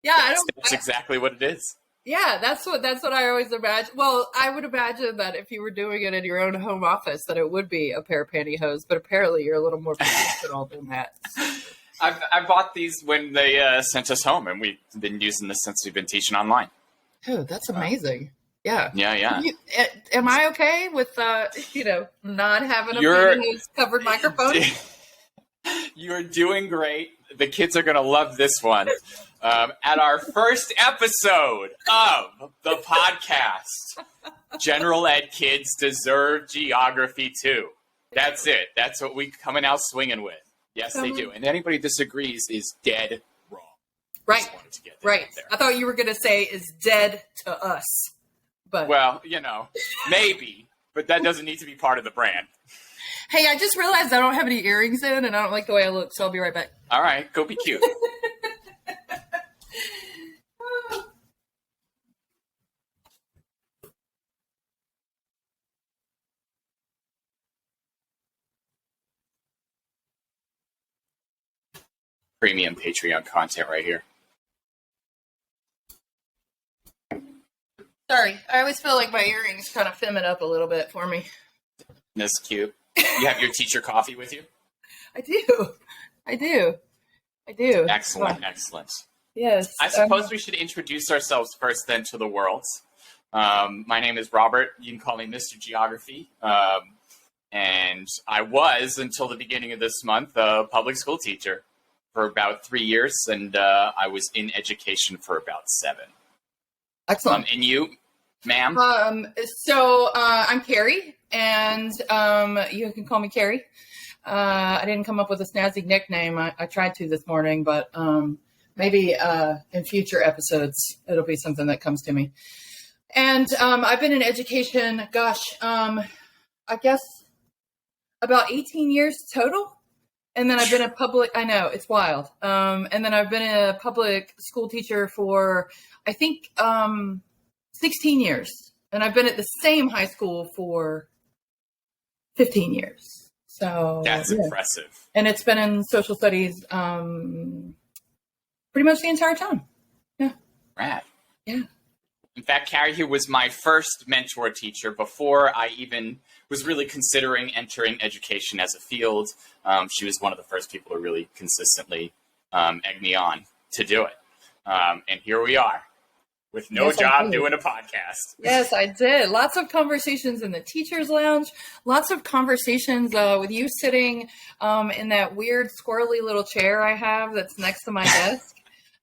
Yeah, That's exactly what it is. Yeah, that's what I always imagine. Well, I would imagine that if you were doing it in your own home office, that it would be a pair of pantyhose. But apparently, you're a little more professional than that. I bought these when they sent us home, and we've been using this since we've been teaching online. Oh, that's amazing. Yeah. Yeah. Am I okay with not having a pantyhose covered microphone? You're doing great. The kids are going to love this one. At our first episode of the podcast, General Ed kids deserve geography too. That's it. That's what we coming out swinging with. Yes, they do. And anybody disagrees is dead wrong. Right. Right. I thought you were going to say is dead to us. But well, maybe, but that doesn't need to be part of the brand. Hey, I just realized I don't have any earrings in, and I don't like the way I look, so I'll be right back. All right, go be cute. Premium Patreon content right here. Sorry, I always feel like my earrings kind of fem it up a little bit for me. That's cute. You have your teacher coffee with you? I do. Excellent, excellent. Yes. I suppose we should introduce ourselves first then to the world. My name is Robert. You can call me Mr. Geography. And I was, until the beginning of this month, a public school teacher for about 3 years. And I was in education for about 7. Excellent. And you, ma'am? So I'm Carrie, and you can call me Carrie. I didn't come up with a snazzy nickname. I tried to this morning, but maybe in future episodes, it'll be something that comes to me. And I've been in education, I guess about 18 years total. And then I've been a public, I know, it's wild. And then I've been a public school teacher for, I think, 16 years. And I've been at the same high school for 15 years. So that's impressive. And it's been in social studies pretty much the entire time. Yeah. Rad. Yeah. In fact, Carrie here was my first mentor teacher before I even was really considering entering education as a field. She was one of the first people to really consistently egg me on to do it. And here we are with no job doing a podcast. Yes, I did. Lots of conversations in the teacher's lounge. Lots of conversations with you sitting in that weird squirrely little chair I have that's next to my desk.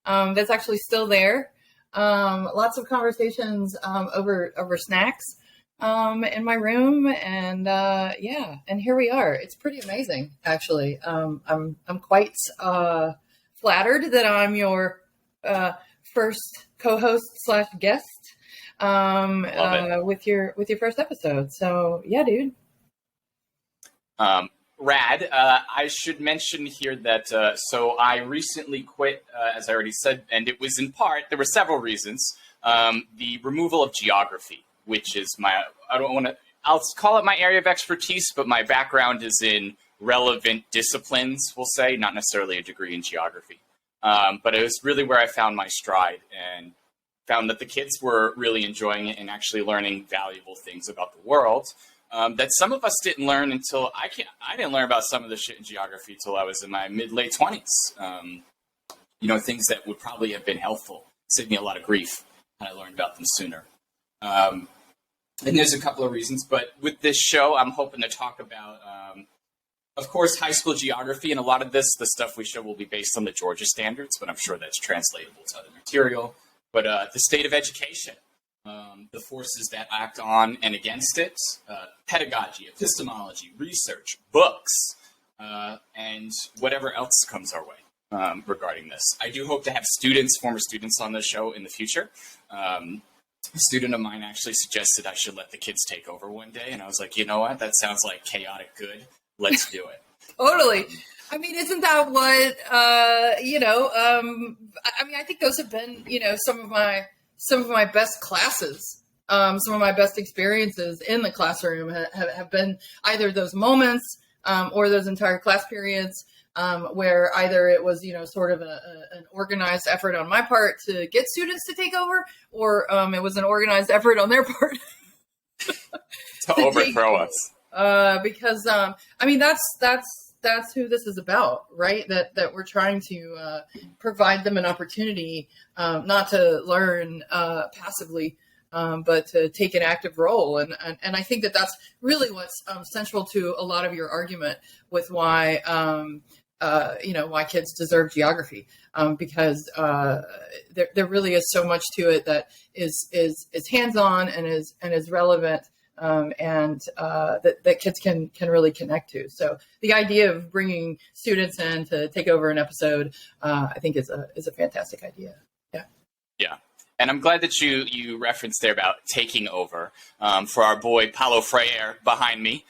That's actually still there. Lots of conversations over snacks in my room, and and here we are. It's pretty amazing, actually. I'm quite flattered that I'm your first co-host / guest with your first episode. So yeah, dude. Rad. I should mention here that so I recently quit, as I already said, and it was in part, there were several reasons. The removal of geography, which is I'll call it my area of expertise, but my background is in relevant disciplines, we'll say, not necessarily a degree in geography. But it was really where I found my stride and found that the kids were really enjoying it and actually learning valuable things about the world. That some of us didn't learn until I didn't learn about some of the shit in geography until I was in my late 20s. Things that would probably have been helpful, saved me a lot of grief had I learned about them sooner. And there's a couple of reasons, but with this show, I'm hoping to talk about, of course, high school geography, and a lot of the stuff we show will be based on the Georgia standards, but I'm sure that's translatable to other material. But the state of education. The forces that act on and against it, pedagogy, epistemology, research, books, and whatever else comes our way regarding this. I do hope to have former students on the show in the future. A student of mine actually suggested I should let the kids take over one day, and I was like, you know what? That sounds like chaotic good. Let's do it. Totally. I mean, isn't that what, I think those have been, some of my best classes, some of my best experiences in the classroom have been either those moments or those entire class periods where either it was, sort of an organized effort on my part to get students to take over, or it was an organized effort on their part to overthrow us. Because that's who this is about, right? That we're trying to provide them an opportunity not to learn passively, but to take an active role. And I think that's really what's central to a lot of your argument with why why kids deserve geography, because there really is so much to it that is hands-on and is relevant. That kids can really connect to. So the idea of bringing students in to take over an episode, I think is a fantastic idea. Yeah. Yeah. And I'm glad that you referenced there about taking over, for our boy Paulo Freire behind me.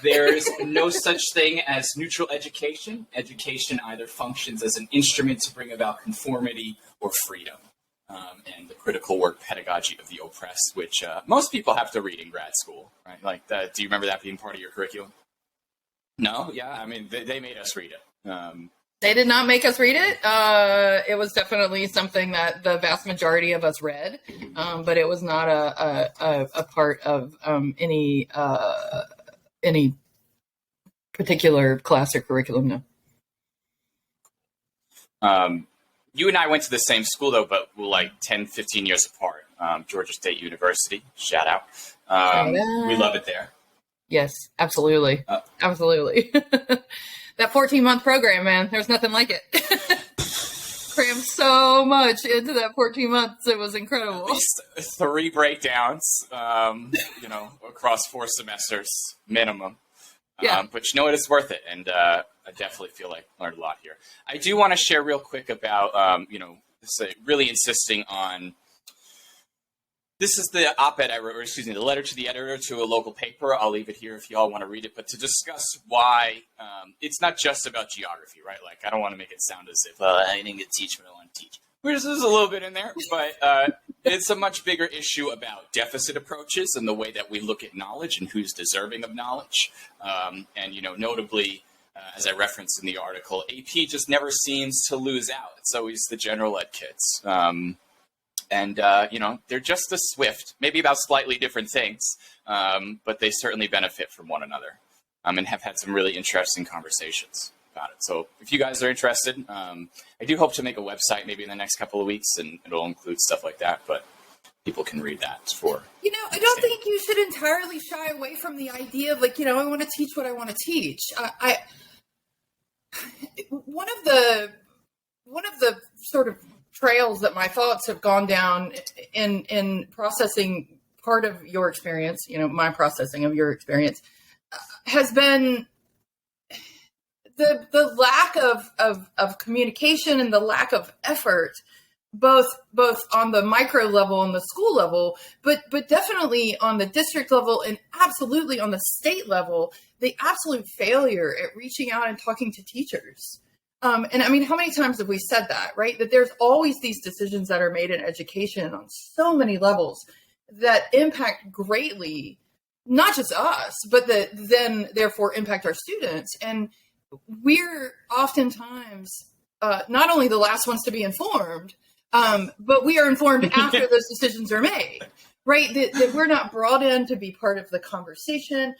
There's no such thing as neutral education. Education either functions as an instrument to bring about conformity or freedom. And the critical work pedagogy of the oppressed, which most people have to read in grad school, right? Like, do you remember that being part of your curriculum? No? Yeah, I mean, they made us read it. They did not make us read it. It was definitely something that the vast majority of us read, but it was not a part of any particular class or curriculum, no. You and I went to the same school, though, but we're like 10, 15 years apart. Georgia State University, shout out. We love it there. Yes, absolutely. Absolutely. That 14-month program, man, there's nothing like it. Crammed so much into that 14 months. It was incredible. At least 3 breakdowns, across 4 semesters minimum. Yeah. But you know what? It's worth it. And I definitely feel like I learned a lot here. I do want to share real quick about, really insisting on, this is the op-ed I wrote, or excuse me, the letter to the editor to a local paper. I'll leave it here if you all want to read it, but to discuss why it's not just about geography, right? Like, I don't want to make it sound as if I didn't get to teach what I want to teach. There's a little bit in there, but it's a much bigger issue about deficit approaches and the way that we look at knowledge and who's deserving of knowledge. Notably, as I referenced in the article, AP just never seems to lose out. It's always the general ed kids. They're just as swift, maybe about slightly different things, but they certainly benefit from one another, and have had some really interesting conversations about it. So if you guys are interested, I do hope to make a website maybe in the next couple of weeks, and it'll include stuff like that, but people can read that for... I don't think you should entirely shy away from the idea of, I want to teach what I want to teach. One of the sort of trails that my thoughts have gone down in processing part of your experience, my processing of your experience, has been the lack of communication and the lack of effort, both on the micro level and the school level, but definitely on the district level and absolutely on the state level, the absolute failure at reaching out and talking to teachers. And I mean, how many times have we said that, right? That there's always these decisions that are made in education on so many levels that impact greatly, not just us, but that then therefore impact our students. And we're oftentimes not only the last ones to be informed, but we are informed after those decisions are made, right? That we're not brought in to be part of the conversation.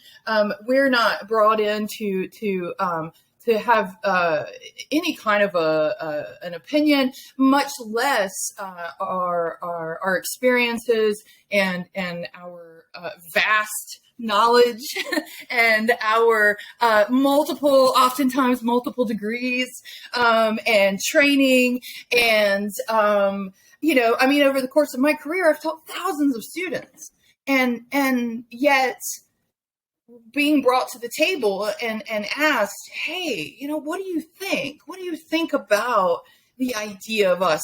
We're not brought in to have any kind of an opinion, much less our experiences and our vast knowledge and our oftentimes multiple degrees and training. And, over the course of my career, I've taught thousands of students, and yet being brought to the table and asked, hey, what do you think? What do you think about the idea of us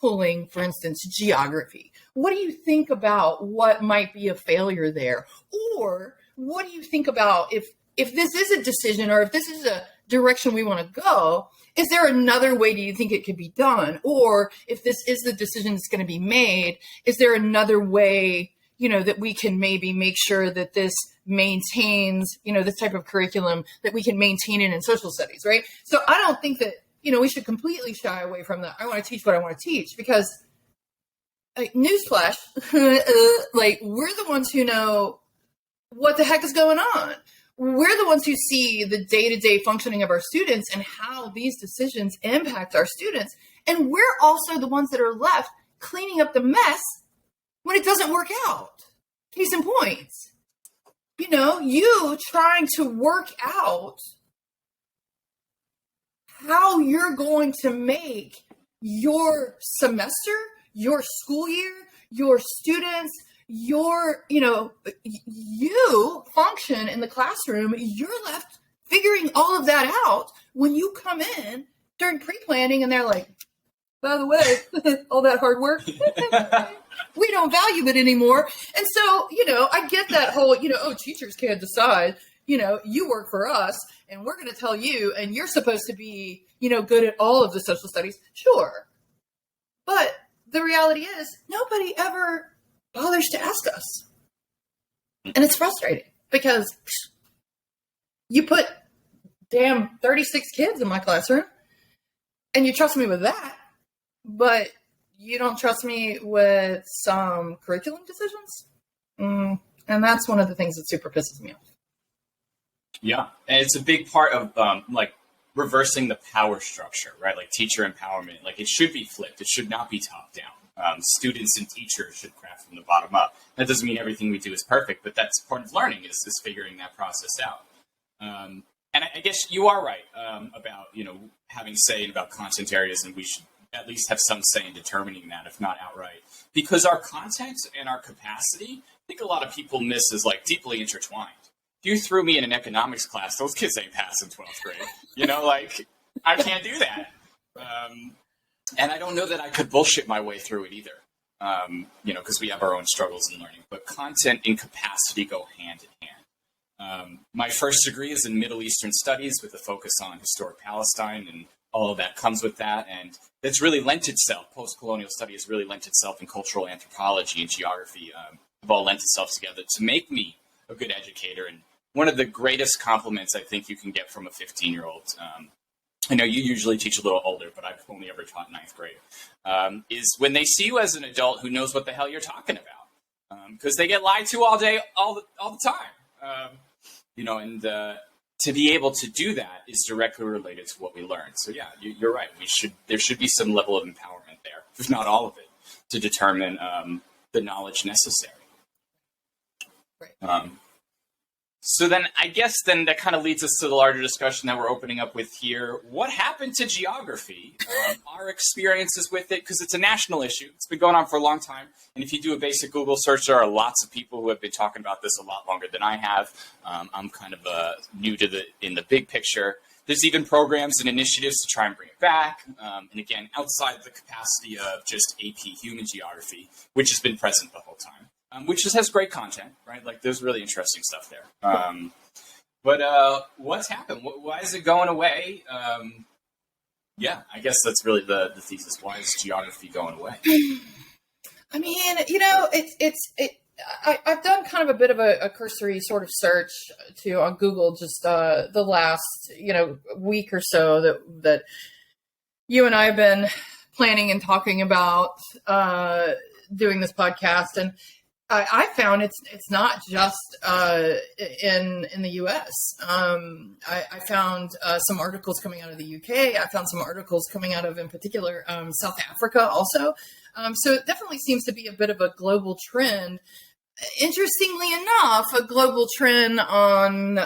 pulling, for instance, geography? What do you think about what might be a failure there? Or what do you think about if this is a decision, or if this is a direction we want to go, is there another way do you think it could be done? Or if this is the decision that's going to be made, is there another way, that we can maybe make sure that this maintains, this type of curriculum that we can maintain in social studies, right? So I don't think that, we should completely shy away from that. I want to teach what I want to teach because, newsflash, like we're the ones who know what the heck is going on. We're the ones who see the day-to-day functioning of our students and how these decisions impact our students. And we're also the ones that are left cleaning up the mess when it doesn't work out. Case in point, you trying to work out how you're going to make your semester, your school year, your students, you function in the classroom. You're left figuring all of that out when you come in during pre-planning and they're like, by the way, all that hard work, we don't value it anymore. And so, I get that whole, teachers can't decide, you work for us and we're going to tell you, and you're supposed to be, good at all of the social studies. Sure. But the reality is nobody ever bothers to ask us. And it's frustrating because you put damn 36 kids in my classroom and you trust me with that, but you don't trust me with some curriculum decisions. And that's one of the things that super pisses me off. Yeah. And it's a big part of reversing the power structure, right? Like teacher empowerment, like it should be flipped. It should not be top down. Students and teachers should craft from the bottom up. That doesn't mean everything we do is perfect, but that's part of learning is figuring that process out. And I guess you are right about, having say about content areas, and we should at least have some say in determining that, if not outright. Because our content and our capacity, I think a lot of people miss is like deeply intertwined. If you threw me in an economics class, those kids ain't passing 12th grade. I can't do that. And I don't know that I could bullshit my way through it either, because we have our own struggles in learning. But content and capacity go hand in hand. My first degree is in Middle Eastern Studies with a focus on historic Palestine, and all of that comes with that. And that's really lent itself, post-colonial studies really lent itself in cultural anthropology and geography, have all lent itself together to make me a good educator. And one of the greatest compliments I think you can get from a 15-year-old, I know you usually teach a little older, but I've only ever taught ninth grade, is when they see you as an adult who knows what the hell you're talking about. Because they get lied to all day, all the time. And to be able to do that is directly related to what we learn. So yeah, you're right. There should be some level of empowerment there, if not all of it, to determine the knowledge necessary. Right. So then I guess that kind of leads us to the larger discussion that we're opening up with here. What happened to geography? Our experiences with it, because it's a national issue. It's been going on for a long time. And if you do a basic Google search, there are lots of people who have been talking about this a lot longer than I have. I'm kind of new to in the big picture. There's even programs and initiatives to try and bring it back. And again, outside the capacity of just AP human geography, which has been present the whole time. Which just has great content, right? Like there's really interesting stuff there. But what's happened? Why is it going away? Yeah, I guess that's really the thesis. Why is geography going away? I mean, I've done kind of a bit of a cursory sort of search on Google just the last week or so that you and I have been planning and talking about doing this podcast. And I found it's not just in the U.S. I found some articles coming out of the U.K. I found some articles coming out of, in particular, South Africa also. So it definitely seems to be a bit of a global trend. Interestingly enough, a global trend on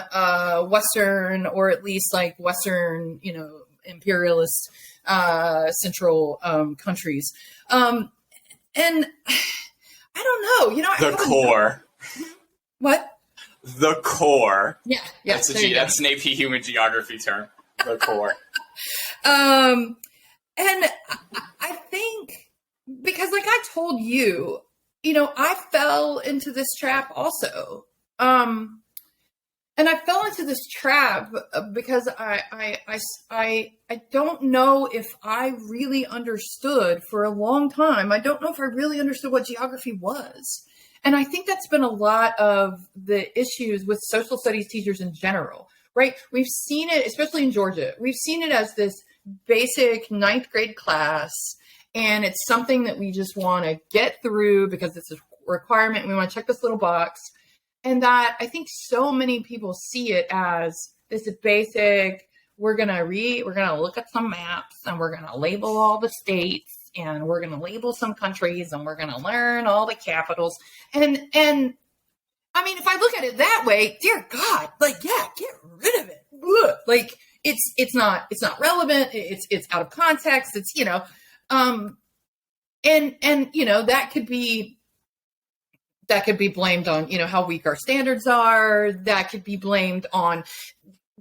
Western, or at least like Western, imperialist central countries. And I don't know. The core. What? The core. Yeah. That's an AP human geography term. The core. And I think because, like I told you, I fell into this trap also. And I fell into this trap because I don't know if I really understood for a long time. I don't know if I really understood what geography was. And I think that's been a lot of the issues with social studies teachers in general, right? We've seen it, especially in Georgia, we've seen it as this basic ninth grade class, and it's something that we just want to get through because it's a requirement. We want to check this little box. And that I think so many people see it as this basic, we're going to look at some maps and we're going to label all the states and we're going to label some countries and we're going to learn all the capitals. And I mean, if I look at it that way, dear God, like, yeah, get rid of it. Ugh. Like it's not relevant. It's out of context. It's, and that could be blamed on, how weak our standards are. That could be blamed on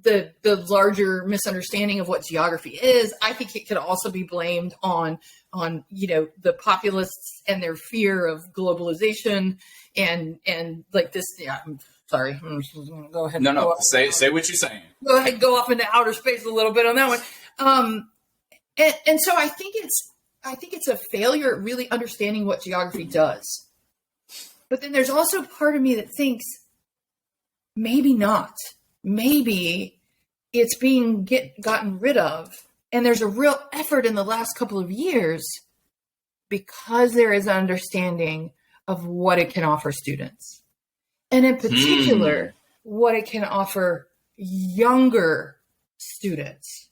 the larger misunderstanding of what geography is. I think it could also be blamed on the populists and their fear of globalization and like this. Yeah, I'm sorry. I'm just gonna go ahead. No. Say what you're saying. Go ahead and go off into outer space a little bit on that one. And so I think it's a failure at really understanding what geography does. But then there's also part of me that thinks maybe not. Maybe it's being gotten rid of. And there's a real effort in the last couple of years because there is an understanding of what it can offer students. And in particular, what it can offer younger students.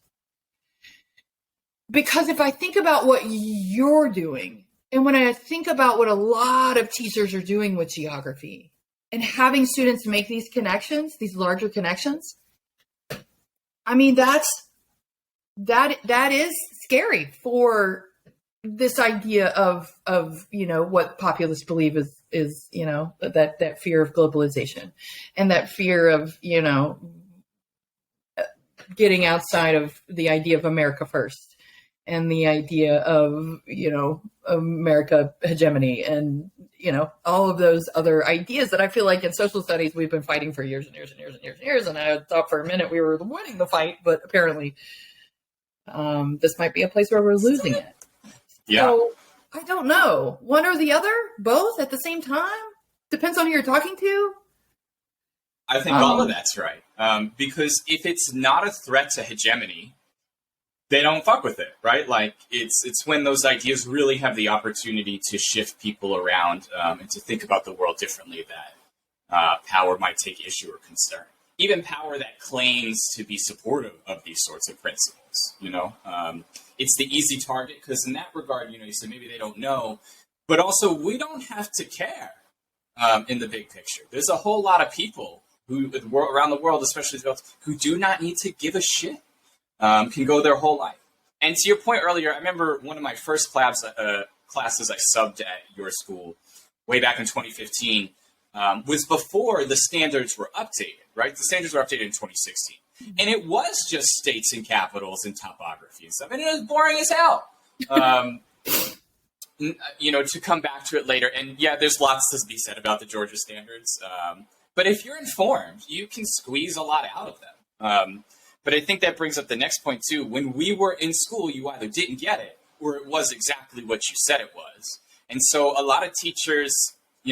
Because if I think about what you're doing, and when I think about what a lot of teachers are doing with geography and having students make these connections, these larger connections, I mean, that is scary for this idea of what populists believe is that fear of globalization and that fear of, getting outside of the idea of America first and the idea of, America hegemony and, all of those other ideas that I feel like in social studies we've been fighting for years and years and years and years and years. And I thought for a minute we were winning the fight, but apparently this might be a place where we're losing it. Yeah. So I don't know. One or the other? Both at the same time? Depends on who you're talking to. I think all of that's right. Because if it's not a threat to hegemony, they don't fuck with it, right? Like it's when those ideas really have the opportunity to shift people around and to think about the world differently that power might take issue or concern. Even power that claims to be supportive of these sorts of principles, it's the easy target because in that regard, you said maybe they don't know, but also we don't have to care in the big picture. There's a whole lot of people who around the world, especially who do not need to give a shit. Can go their whole life. And to your point earlier, I remember one of my first classes I subbed at your school way back in 2015 was before the standards were updated, right? The standards were updated in 2016. And it was just states and capitals and topography and stuff. And it was boring as hell. To come back to it later. And yeah, there's lots to be said about the Georgia standards. But if you're informed, you can squeeze a lot out of them. But I think that brings up the next point, too. When we were in school, you either didn't get it or it was exactly what you said it was. And so a lot of teachers,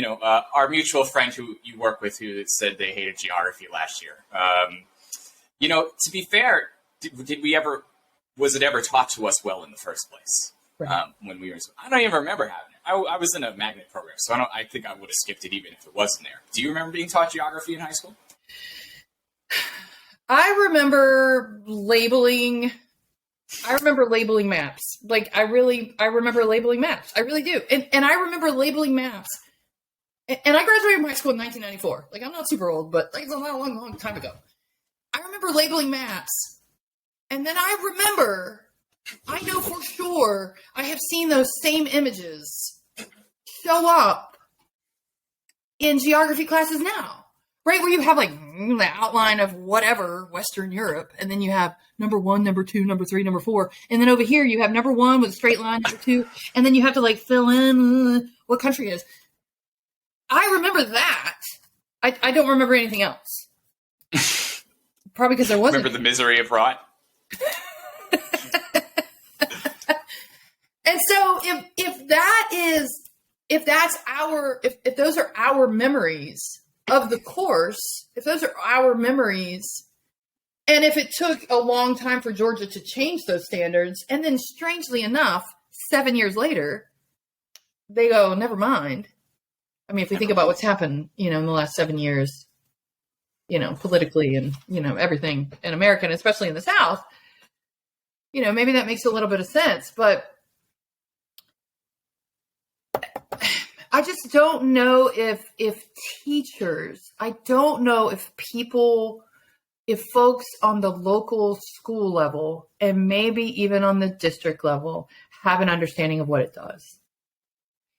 our mutual friend who you work with who said they hated geography last year. To be fair, was it ever taught to us well in the first place? Right. When we were in school? I don't even remember having it. I was in a magnet program, so I think I would have skipped it even if it wasn't there. Do you remember being taught geography in high school? I remember labeling maps. Like I remember labeling maps. I really do. And I remember labeling maps. And I graduated from high school in 1994. Like I'm not super old, but like it's a long time ago. I remember labeling maps. And then I know for sure I have seen those same images show up in geography classes now. Right, where you have like the outline of whatever, Western Europe, and then you have number 1, number 2, number 3, number 4. And then over here you have number 1 with a straight line, number 2, and then you have to like fill in what country it is. I remember that. I don't remember anything else. Probably because there wasn't. Remember the misery it brought? And so if that is if that's if those are our memories of the course, if those are our memories, and if it took a long time for Georgia to change those standards, and then strangely enough, 7 years later, they go, never mind. I mean, if we think about what's happened, in the last 7 years, politically and, everything in America, and especially in the South, maybe that makes a little bit of sense. But I just don't know if teachers, I don't know if folks on the local school level and maybe even on the district level have an understanding of what it does.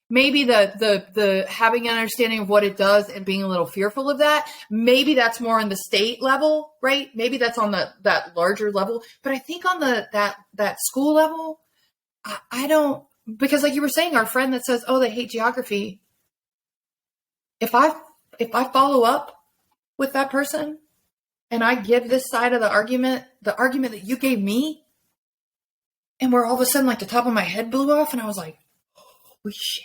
Maybe the having an understanding of what it does and being a little fearful of that, maybe that's more on the state level, right? Maybe that's on that larger level. But I think on that school level, I don't, because like you were saying, our friend that says, oh, they hate geography. If I follow up with that person and I give this side of the argument that you gave me, and where all of a sudden like the top of my head blew off and I was like, holy shit.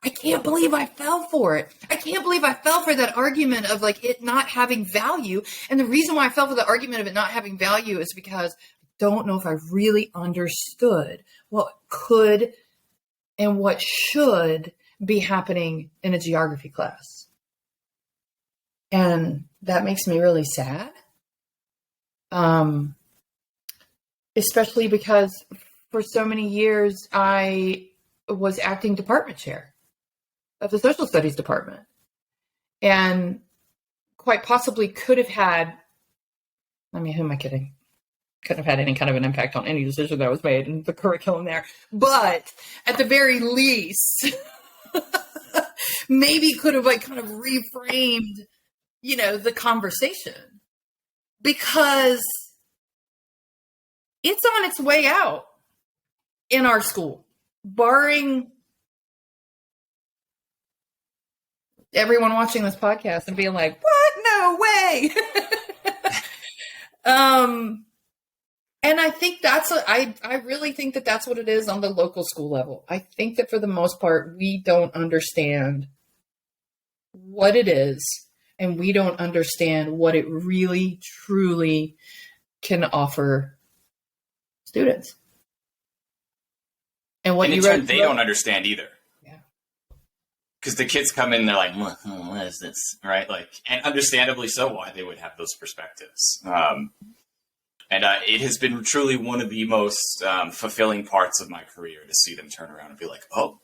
I can't believe I fell for it. I can't believe I fell for that argument of like it not having value. And the reason why I fell for the argument of it not having value is because I don't know if I really understood what could and what should be happening in a geography class. And that makes me really sad. Especially because for so many years I was acting department chair of the social studies department, and quite possibly could have had, I mean, who am I kidding? Couldn't have had any kind of an impact on any decision that was made in the curriculum there. But at the very least, maybe could have like kind of reframed, the conversation, because it's on its way out in our school, barring everyone watching this podcast and being like, what? No way. And I think I really think that that's what it is on the local school level. I think that for the most part, we don't understand what it is, and we don't understand what it really, truly can offer students. And what in turn, they don't understand either. Because the kids come in and they're like, what is this? Right? Like, and understandably so, why they would have those perspectives. And it has been truly one of the most fulfilling parts of my career to see them turn around and be like, oh,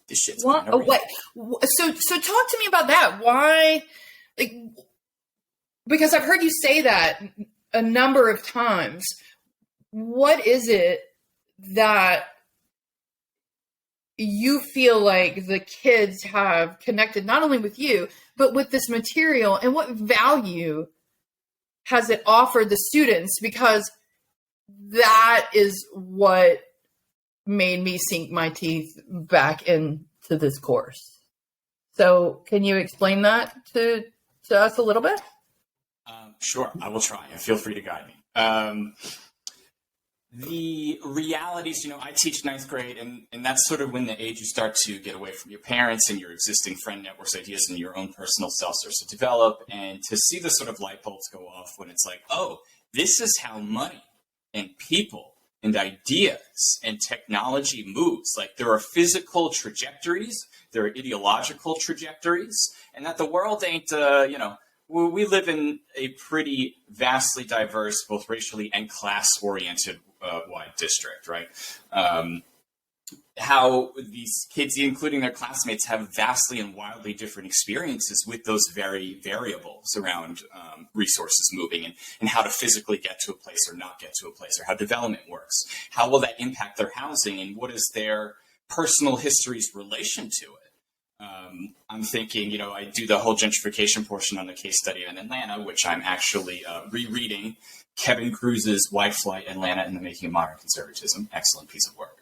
this shit's kind of real. So talk to me about that. Why? Like, because I've heard you say that a number of times. What is it that you feel like the kids have connected not only with you, but with this material, and what value has it offered the students? Because that is what made me sink my teeth back into this course. So can you explain that to us a little bit? Sure, I will try, and feel free to guide me. The realities, I teach ninth grade, and that's sort of when the age you start to get away from your parents and your existing friend networks, ideas, and your own personal self starts to develop, and to see the sort of light bulbs go off when it's like, oh, this is how money and people and ideas and technology moves. Like, there are physical trajectories, there are ideological trajectories, and that the world ain't, we live in a pretty vastly diverse, both racially and class-oriented wide district, right? How these kids, including their classmates, have vastly and wildly different experiences with those very variables around resources moving, and how to physically get to a place or not get to a place, or how development works. How will that impact their housing, and what is their personal history's relation to it? I'm thinking, I do the whole gentrification portion on the case study in Atlanta, which I'm actually rereading Kevin Cruz's White Flight, Atlanta and the Making of Modern Conservatism. Excellent piece of work.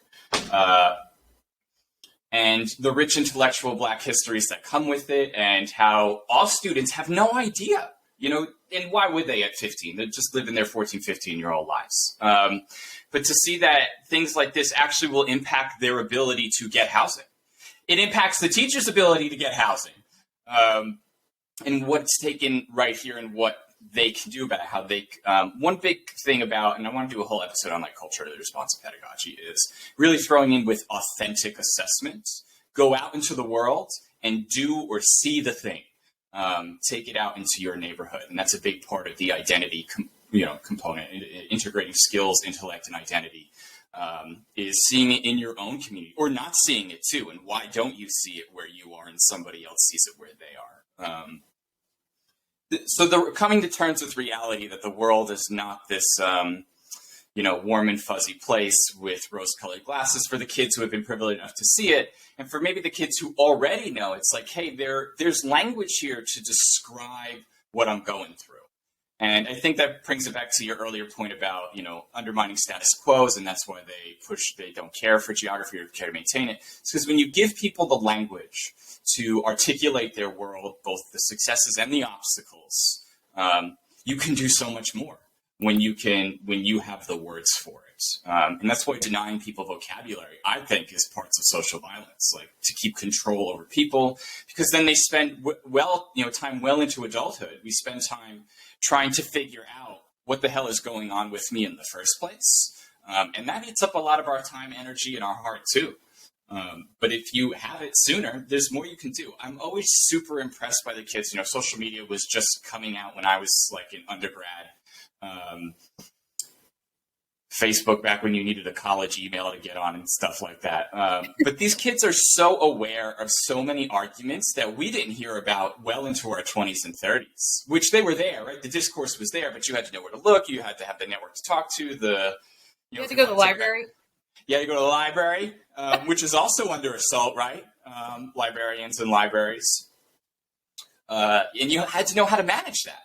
And the rich intellectual Black histories that come with it, and how all students have no idea, and why would they at 15? They're just living their 14, 15-year-old lives. But to see that things like this actually will impact their ability to get housing. it impacts the teacher's ability to get housing. And what's taken right here and what they can do about it, how they, one big thing about, and I want to do a whole episode on like culturally responsive pedagogy, is really throwing in with authentic assessments. Go out into the world and do or see the thing. Take it out into your neighborhood. And that's a big part of the identity component, integrating skills, intellect, and identity. Is seeing it in your own community or not seeing it too. And why don't you see it where you are and somebody else sees it where they are? So the coming to terms with reality that the world is not this, warm and fuzzy place with rose-colored glasses for the kids who have been privileged enough to see it. And for maybe the kids who already know, it's like, hey, there's language here to describe what I'm going through. And I think that brings it back to your earlier point about, undermining status quos, and that's why they don't care for geography or care to maintain it. It's because when you give people the language to articulate their world, both the successes and the obstacles, you can do so much more when you have the words for it. And that's why denying people vocabulary, I think, is parts of social violence, like to keep control over people, because then they spend time well into adulthood. We spend time trying to figure out what the hell is going on with me in the first place. And that eats up a lot of our time, energy, and our heart too. But if you have it sooner, there's more you can do. I'm always super impressed by the kids. Social media was just coming out when I was like in undergrad. Facebook back when you needed a college email to get on and stuff like that. But these kids are so aware of so many arguments that we didn't hear about well into our 20s and 30s, which they were there, right? The discourse was there, but you had to know where to look. You had to have the network to talk to. You had to go to the library? Yeah, you go to the library, which is also under assault, right? Librarians and libraries. And you had to know how to manage that.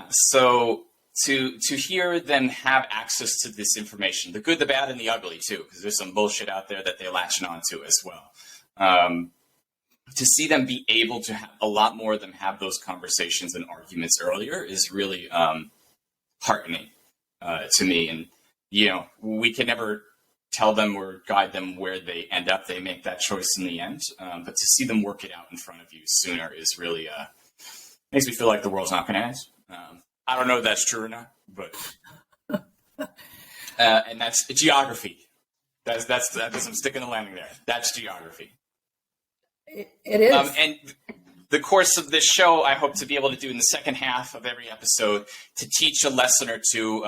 So to hear them have access to this information, the good, the bad, and the ugly too, because there's some bullshit out there that they're latching onto as well. To see them be able to have a lot more of them have those conversations and arguments earlier is really heartening to me. And, we can never tell them or guide them where they end up. They make that choice in the end. But to see them work it out in front of you sooner is really, makes me feel like the world's not going to end. I don't know if that's true or not, but and that's geography. That's I'm sticking the landing there. That's geography. It is. And the course of this show, I hope to be able to do in the second half of every episode to teach a lesson or two,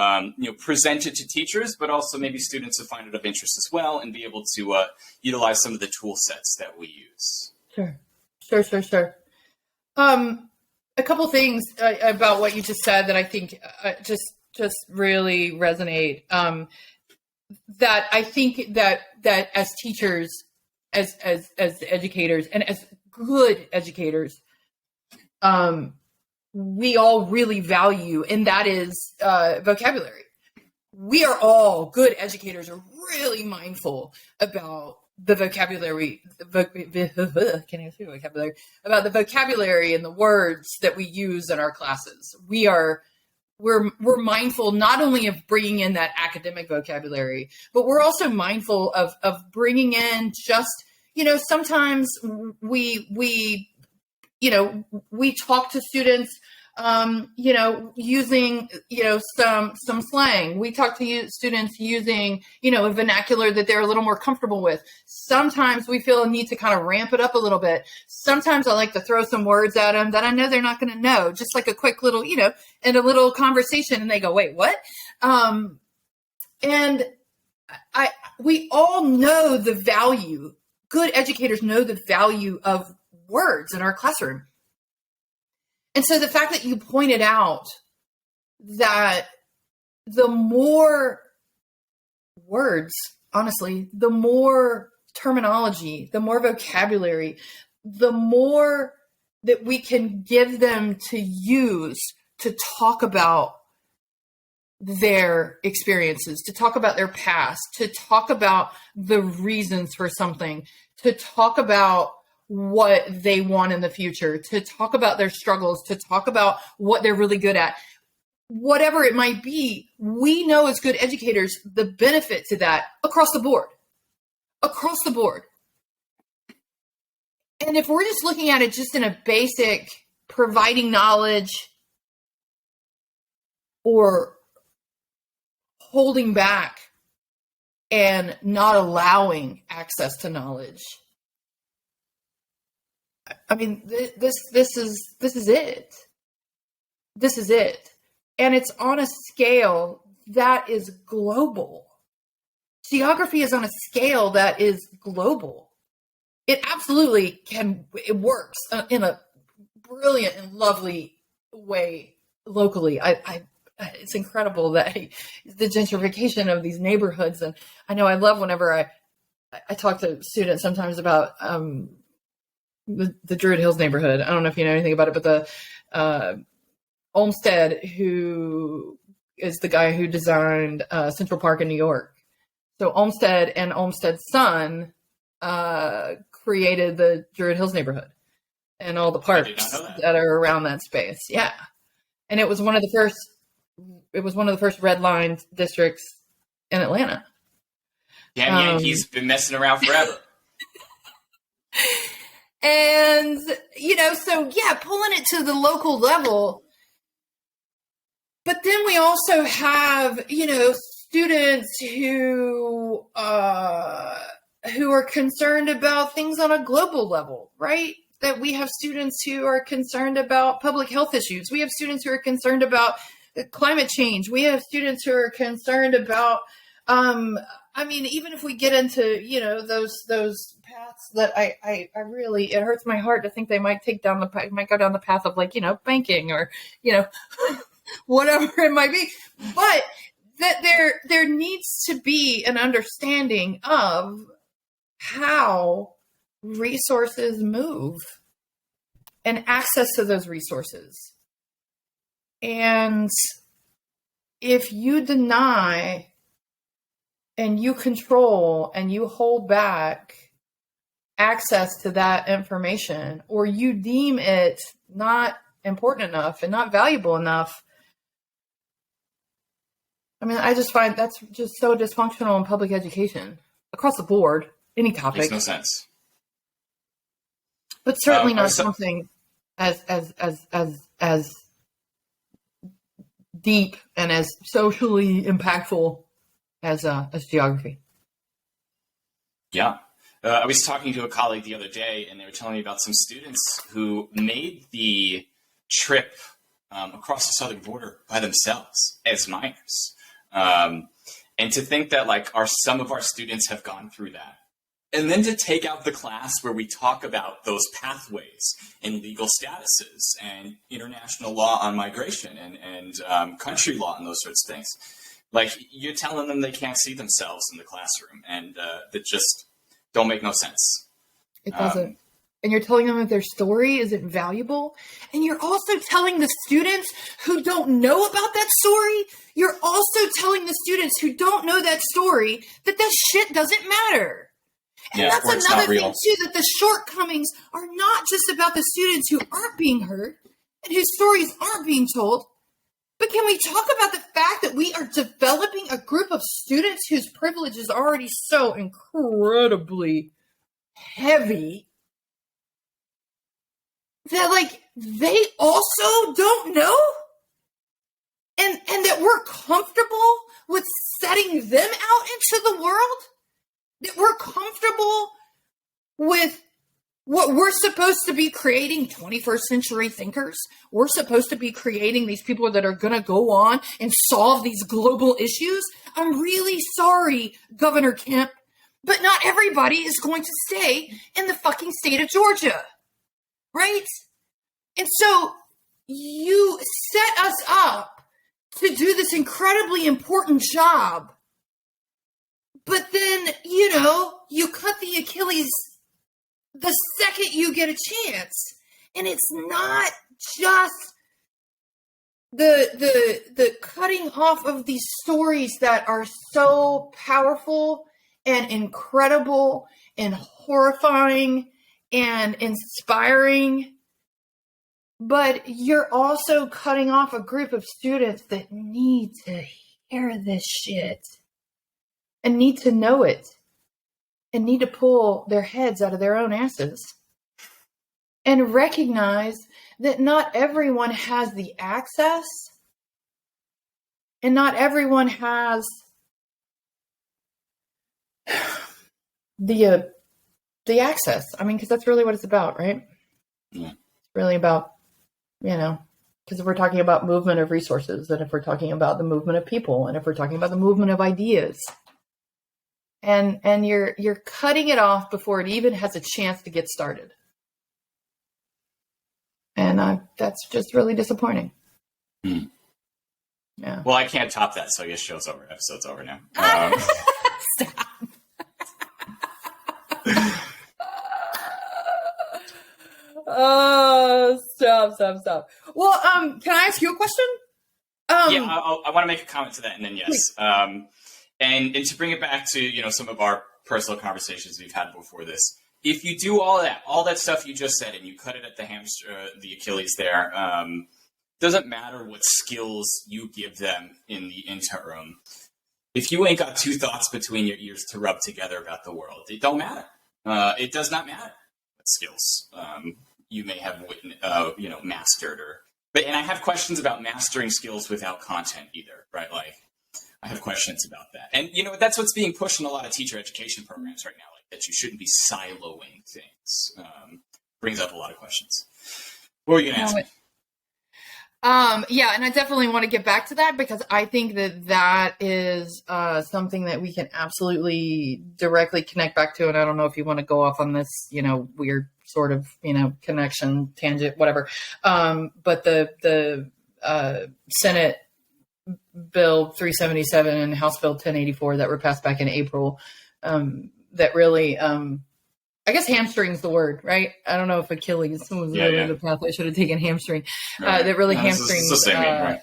present it to teachers, but also maybe students who find it of interest as well, and be able to utilize some of the tool sets that we use. Sure. A couple things about what you just said that I think just really resonate. That I think that as teachers, as educators, and as good educators, we all really value, and that is vocabulary. We are all good educators, are really mindful about the vocabulary, about the vocabulary and the words that we use in our classes. We're mindful not only of bringing in that academic vocabulary, but we're also mindful of bringing in just, sometimes we talk to students, using, some slang. We talk to students using, a vernacular that they're a little more comfortable with. Sometimes we feel a need to kind of ramp it up a little bit. Sometimes I like to throw some words at them that I know they're not going to know, just like a quick little, in a little conversation, and they go, wait, what? And we all know the value. Good educators know the value of words in our classroom. And so the fact that you pointed out that the more words, honestly, the more terminology, the more vocabulary, the more that we can give them to use to talk about their experiences, to talk about their past, to talk about the reasons for something, to talk about what they want in the future, to talk about their struggles, to talk about what they're really good at, whatever it might be. We know as good educators the benefit to that across the board. across the board. And if we're just looking at it just in a basic providing knowledge or holding back and not allowing access to knowledge, I mean, this is it. This is it. And it's on a scale that is global. Geography is on a scale that is global. It absolutely it works in a brilliant and lovely way locally. It's incredible that the gentrification of these neighborhoods. And I know I love whenever I talk to students sometimes about the Druid Hills neighborhood. I don't know if you know anything about it, but the Olmsted, who is the guy who designed Central Park in New York. So Olmsted and Olmsted's son created the Druid Hills neighborhood and all the parks that are around that space. Yeah. And it was one of the first red line districts in Atlanta. Damn Yankees been messing around forever. And, so yeah, pulling it to the local level. But then we also have, students who are concerned about things on a global level, right? That we have students who are concerned about public health issues. We have students who are concerned about climate change. We have students who are concerned about, even if we get into, those paths that I really, it hurts my heart to think they might go down the path of banking or, whatever it might be. But that there needs to be an understanding of how resources move and access to those resources. And if you deny and you control and you hold back access to that information, or you deem it not important enough and not valuable enough, I mean, I just find that's just so dysfunctional in public education across the board, any topic. Makes no sense. But certainly not something as deep and as socially impactful as geography. Yeah. I was talking to a colleague the other day, and they were telling me about some students who made the trip across the southern border by themselves as minors. And to think that some of our students have gone through that. And then to take out the class where we talk about those pathways and legal statuses and international law on migration and country law and those sorts of things. You're telling them they can't see themselves in the classroom, and that just don't make no sense. It doesn't. And you're telling them that their story isn't valuable. And you're also telling the students who don't know about that story, you're also telling the students who don't know that story that shit doesn't matter. And that's another thing, too, that the shortcomings are not just about the students who aren't being heard and whose stories aren't being told, but can we talk about the fact that we are developing a group of students whose privilege is already so incredibly heavy that, they also don't know? And that we're comfortable with setting them out into the world? That we're comfortable with what we're supposed to be creating 21st century thinkers. We're supposed to be creating these people that are going to go on and solve these global issues. I'm really sorry, Governor Kemp, but not everybody is going to stay in the fucking state of Georgia. Right? And so you set us up to do this incredibly important job. But then, you cut the Achilles the second you get a chance. And it's not just the cutting off of these stories that are so powerful and incredible and horrifying and inspiring. But you're also cutting off a group of students that need to hear this shit. And need to know it. and need to pull their heads out of their own asses and recognize that not everyone has the access and not everyone has the access. I mean, because that's really what it's about, right? Yeah. It's really about, because if we're talking about movement of resources, and if we're talking about the movement of people, and if we're talking about the movement of ideas, and you're cutting it off before it even has a chance to get started. And that's just really disappointing. Yeah. Well, I can't top that, so I guess show's over. Episode's over now. Stop. Oh, stop. Well, can I ask you a question? Yeah, I want to make a comment to that, and then yes. And to bring it back to, some of our personal conversations we've had before this, if you do all that stuff you just said, and you cut it at the Achilles there, doesn't matter what skills you give them in the interim. If you ain't got two thoughts between your ears to rub together about the world, it don't matter. It does not matter what skills you may have mastered, and I have questions about mastering skills without content either, right? Like, I have questions about that. And, that's what's being pushed in a lot of teacher education programs right now, like that you shouldn't be siloing things. Brings up a lot of questions. What were you going to ask me? Yeah, and I definitely want to get back to that because I think that is something that we can absolutely directly connect back to. And I don't know if you want to go off on this, weird sort of, connection, tangent, whatever. But the Senate Bill 377 and House Bill 1084 that were passed back in April, that really, I guess hamstring's the word, right? I don't know if Achilles was really the path I should have taken hamstring. Right. That really hamstrings. It's the same name, right?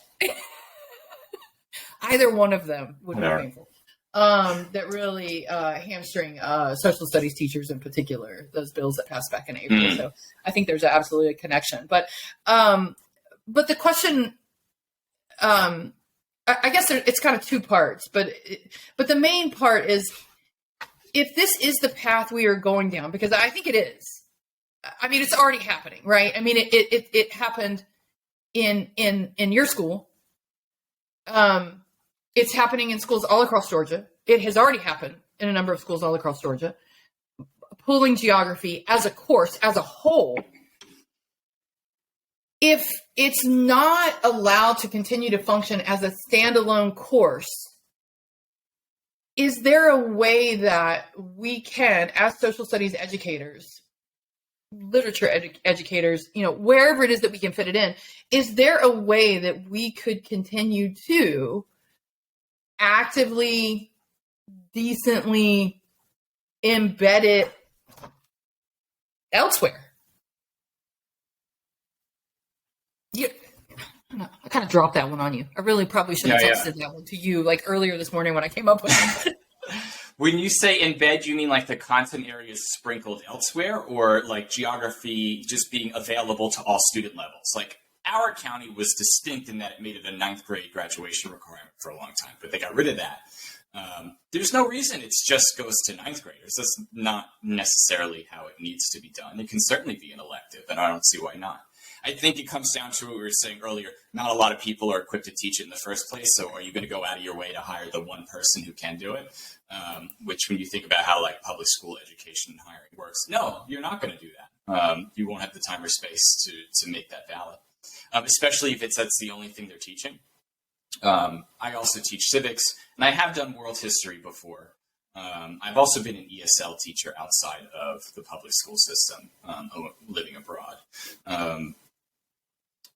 Either one of them would be painful. That really hamstring social studies teachers in particular, those bills that passed back in April. So I think there's absolutely a connection. But the question, I guess it's kind of two parts, but the main part is, if this is the path we are going down, because I think it is. I mean, it's already happening, right? I mean, it happened in your school. It's happening in schools all across Georgia. It has already happened in a number of schools all across Georgia. Pulling geography as a course, as a whole, if it's not allowed to continue to function as a standalone course, is there a way that we can, as social studies educators, literature educators, wherever it is that we can fit it in, is there a way that we could continue to actively, decently embed it elsewhere? Yeah. I kind of dropped that one on you. I really probably should have texted that one to you like earlier this morning when I came up with it. When you say embed, you mean like the content areas sprinkled elsewhere, or like geography just being available to all student levels? Like, our county was distinct in that it made it a 9th grade graduation requirement for a long time, but they got rid of that. There's no reason it just goes to 9th graders. That's not necessarily how it needs to be done. It can certainly be an elective, and I don't see why not. I think it comes down to what we were saying earlier. Not a lot of people are equipped to teach it in the first place. So are you going to go out of your way to hire the one person who can do it? Which, when you think about how like public school education and hiring works, no, you're not going to do that. You won't have the time or space to make that valid, especially if that's the only thing they're teaching. I also teach civics, and I have done world history before. I've also been an ESL teacher outside of the public school system, living abroad.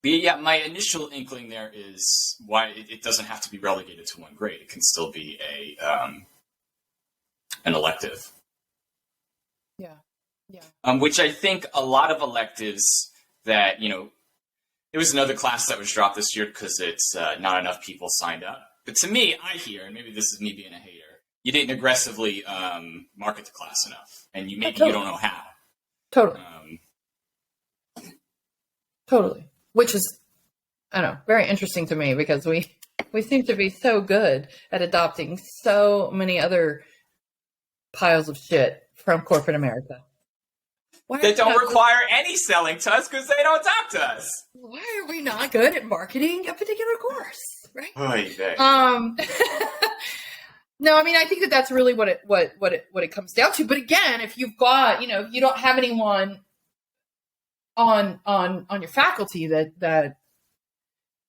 But yeah, my initial inkling there is why it doesn't have to be relegated to one grade. It can still be an elective. Yeah. Which I think a lot of electives that, it was another class that was dropped this year because it's not enough people signed up. But to me, I hear, and maybe this is me being a hater, you didn't aggressively market the class enough, and you don't know how. Totally. Which is, I don't know, very interesting to me because we seem to be so good at adopting so many other piles of shit from corporate America. They don't require any selling to us because they don't talk to us. Why are we not good at marketing a particular course, right? Oh, no, I mean, I think that's really what it comes down to. But again, if you've got, if you don't have anyone on your faculty that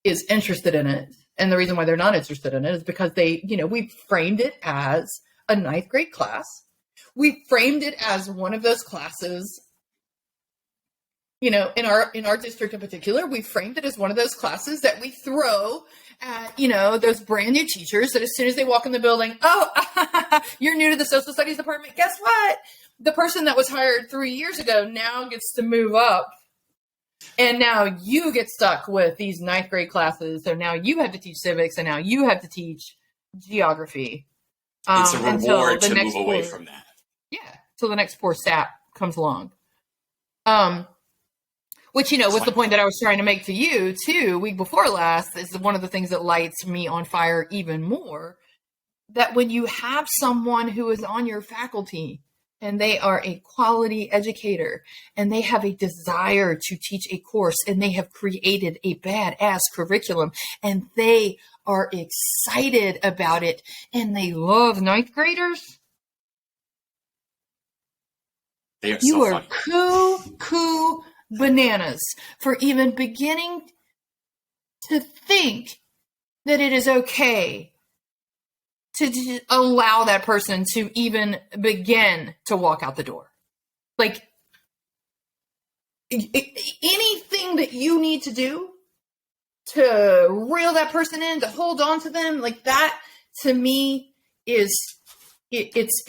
is interested in it, and the reason why they're not interested in it is because we framed it as a 9th grade class. We framed it as one of those classes. In our district in particular, we framed it as one of those classes that we throw at, those brand new teachers that as soon as they walk in the building, oh, you're new to the social studies department. Guess what? The person that was hired 3 years ago now gets to move up. And now you get stuck with these 9th grade classes. So now you have to teach civics and now you have to teach geography. It's a reward to move away from that. Yeah. Till the next poor sap comes along. Which, was the point that I was trying to make to you, too, week before last, is one of the things that lights me on fire even more, that when you have someone who is on your faculty and they are a quality educator and they have a desire to teach a course and they have created a badass curriculum and they are excited about it and they love 9th graders, they are you so are funny. Cool bananas for even beginning to think that it is okay to allow that person to even begin to walk out the door. Like, anything that you need to do to reel that person in, to hold on to them, like that, to me, is that's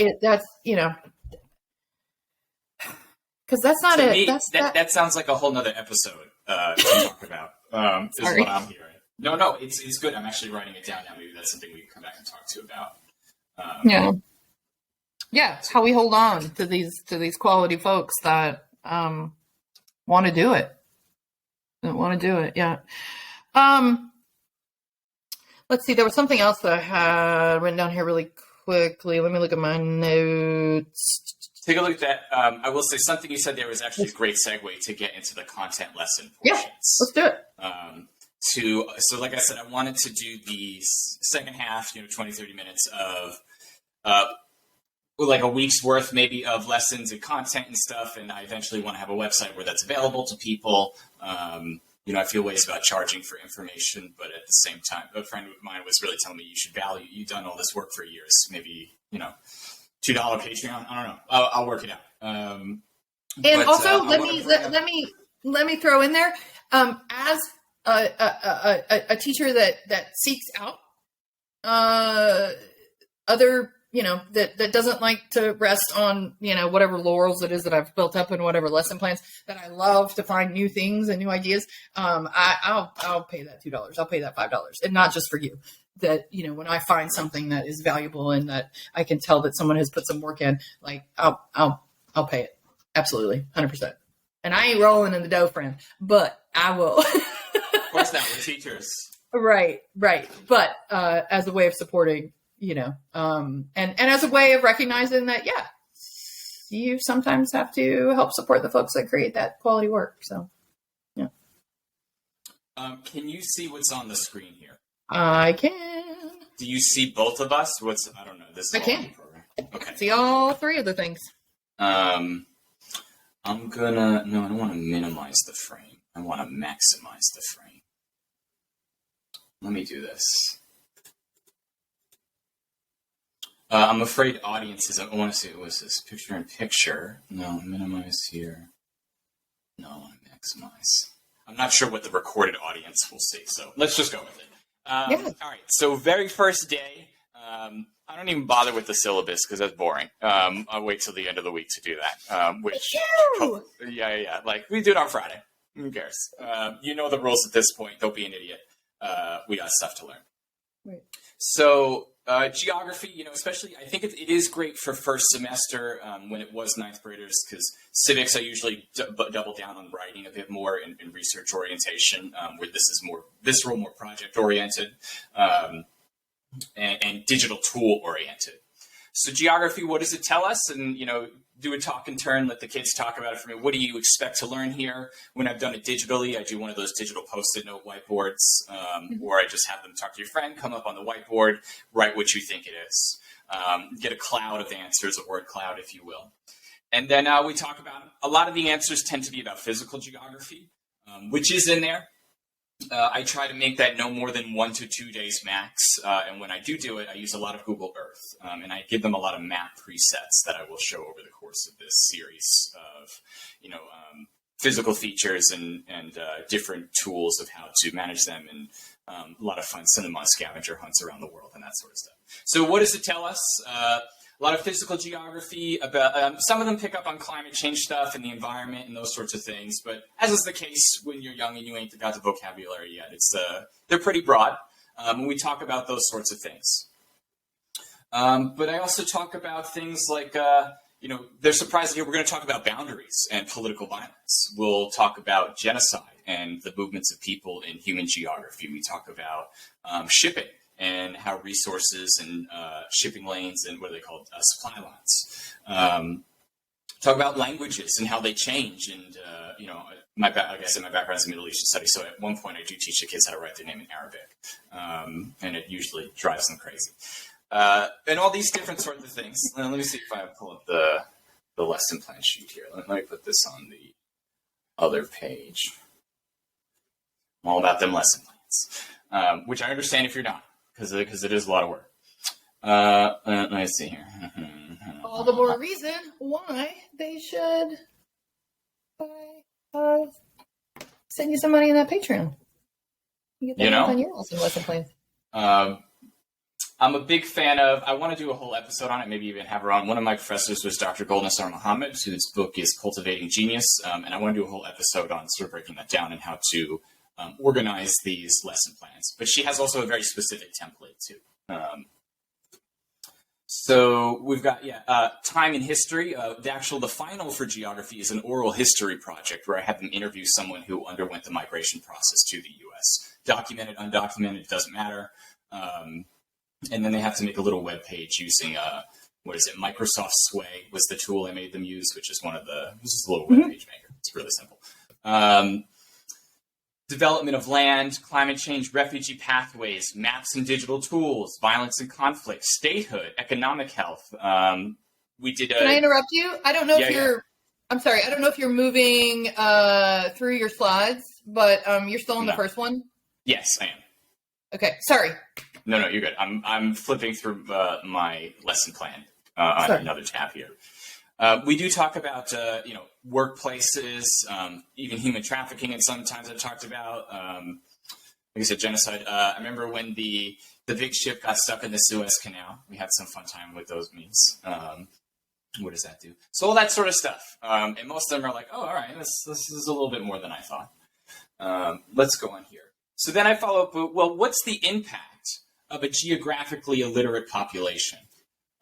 because that's not to it. Me, that sounds like a whole nother episode to talk about. Is what I'm hearing. No, it's good. I'm actually writing it down now. Maybe that's something we can come back and talk to about. Yeah. It's how we hold on to these quality folks that want to do it. That want to do it. Yeah. Let's see. There was something else that I had written down here really quickly. Let me look at my notes. Take a look at that. I will say something you said there was actually a great segue to get into the content lesson portions. Yeah, let's do it. So like I said, I wanted to do the second half, 20, 30 minutes of like a week's worth maybe of lessons and content and stuff. And I eventually want to have a website where that's available to people. I feel ways about charging for information, but at the same time, a friend of mine was really telling me you should value, you've done all this work for years, maybe, $2 Patreon. I don't know. I'll work it out. And also, let me throw in there, as a teacher that seeks out other, that doesn't like to rest on, whatever laurels it is that I've built up in whatever lesson plans, that I love to find new things and new ideas. I'll pay that $2. I'll pay that $5, and not just for you. That, when I find something that is valuable and that I can tell that someone has put some work in, like I'll pay it. Absolutely. 100%. And I ain't rolling in the dough, friend, but I will. Of course not, we're teachers. Right. But, as a way of supporting, and as a way of recognizing that, yeah, you sometimes have to help support the folks that create that quality work. So, yeah. Can you see what's on the screen here? I can. Do you see both of us? I don't know. This is I can. Okay. See all three of the things. I don't want to minimize the frame. I want to maximize the frame. Let me do this. I'm afraid audiences, I want to see, what's this? Picture in picture. No, minimize here. No, maximize. I'm not sure what the recorded audience will see, so let's just go with it. Yeah. All right, so very first day, I don't even bother with the syllabus because that's boring. I'll wait till the end of the week to do that. Yeah. Like, we do it on Friday. Who cares? You know the rules at this point. Don't be an idiot. We got stuff to learn. Right. So geography, especially, I think it is great for first semester when it was ninth graders, because civics I usually double down on writing a bit more in research orientation, where this is more visceral, more project oriented, and digital tool oriented. So geography, what does it tell us? And, do a talk and turn, let the kids talk about it for me. What do you expect to learn here? When I've done it digitally, I do one of those digital Post-it note whiteboards, or I just have them talk to your friend, come up on the whiteboard, write what you think it is. Get a cloud of answers, a word cloud, if you will. And then we talk about, a lot of the answers tend to be about physical geography, which is in there. I try to make that no more than 1 to 2 days max. And when I do it, I use a lot of Google Earth. And I give them a lot of map presets that I will show over the course of this series of, physical features and different tools of how to manage them, and a lot of fun cinema scavenger hunts around the world and that sort of stuff. So what does it tell us? A lot of physical geography, about some of them pick up on climate change stuff and the environment and those sorts of things. But as is the case when you're young and you ain't got the vocabulary yet, they're pretty broad when we talk about those sorts of things. But I also talk about things like, they're surprised here. We're going to talk about boundaries and political violence. We'll talk about genocide and the movements of people in human geography. We talk about shipping and how resources and shipping lanes and what are they called? Supply lines. Talk about languages and how they change. And, like I said, my background is in Middle Eastern studies. So at one point I do teach the kids how to write their name in Arabic. And it usually drives them crazy. And all these different sorts of things. Let me see if I pull up the lesson plan sheet here. Let me put this on the other page. I'm all about them lesson plans, which I understand if you're not, because it is a lot of work. Let me see here. All the more reason why they should send you some money in that Patreon. You get that on your awesome lesson plan. I'm a big fan of, I want to do a whole episode on it, maybe even have her on. One of my professors was Dr. Golnasar Muhammad, whose book is Cultivating Genius. And I want to do a whole episode on sort of breaking that down and how to organize these lesson plans. But she has also a very specific template too. So we've got, time in history. The final for geography is an oral history project where I have them interview someone who underwent the migration process to the U.S. Documented, undocumented, it doesn't matter. And then they have to make a little web page using, Microsoft Sway was the tool I made them use, which is this is a little web page maker. It's really simple. Development of land, climate change, refugee pathways, maps and digital tools, violence and conflict, statehood, economic health. We did. Can I interrupt you? I don't know if you're. I'm sorry. I don't know if you're moving through your slides, but you're still on the first one. Yes, I am. Okay. Sorry. No, you're good. I'm flipping through my lesson plan on another tab here. We do talk about, workplaces, even human trafficking, and sometimes I've talked about, like I said, genocide. I remember when the big ship got stuck in the Suez Canal. We had some fun time with those memes. What does that do? So all that sort of stuff. And most of them are like, oh, all right, this is a little bit more than I thought. Let's go on here. So then I follow up with, well, what's the impact of a geographically illiterate population?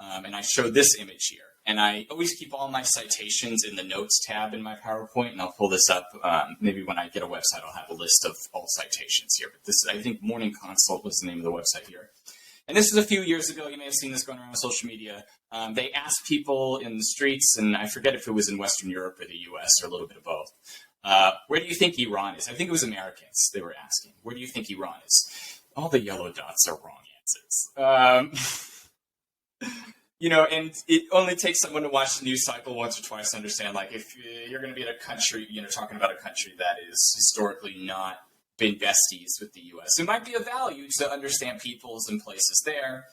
And I show this image here. And I always keep all my citations in the notes tab in my PowerPoint, and I'll pull this up. Maybe when I get a website, I'll have a list of all citations here. But this, I think Morning Consult was the name of the website here. And this is a few years ago. You may have seen this going around on social media. They asked people in the streets, and I forget if it was in Western Europe or the US or a little bit of both, where do you think Iran is? I think it was Americans they were asking. Where do you think Iran is? All the yellow dots are wrong answers. And it only takes someone to watch the news cycle once or twice to understand, like, if you're going to be in a country, talking about a country that is historically not been besties with the U.S., it might be of value to understand peoples and places there.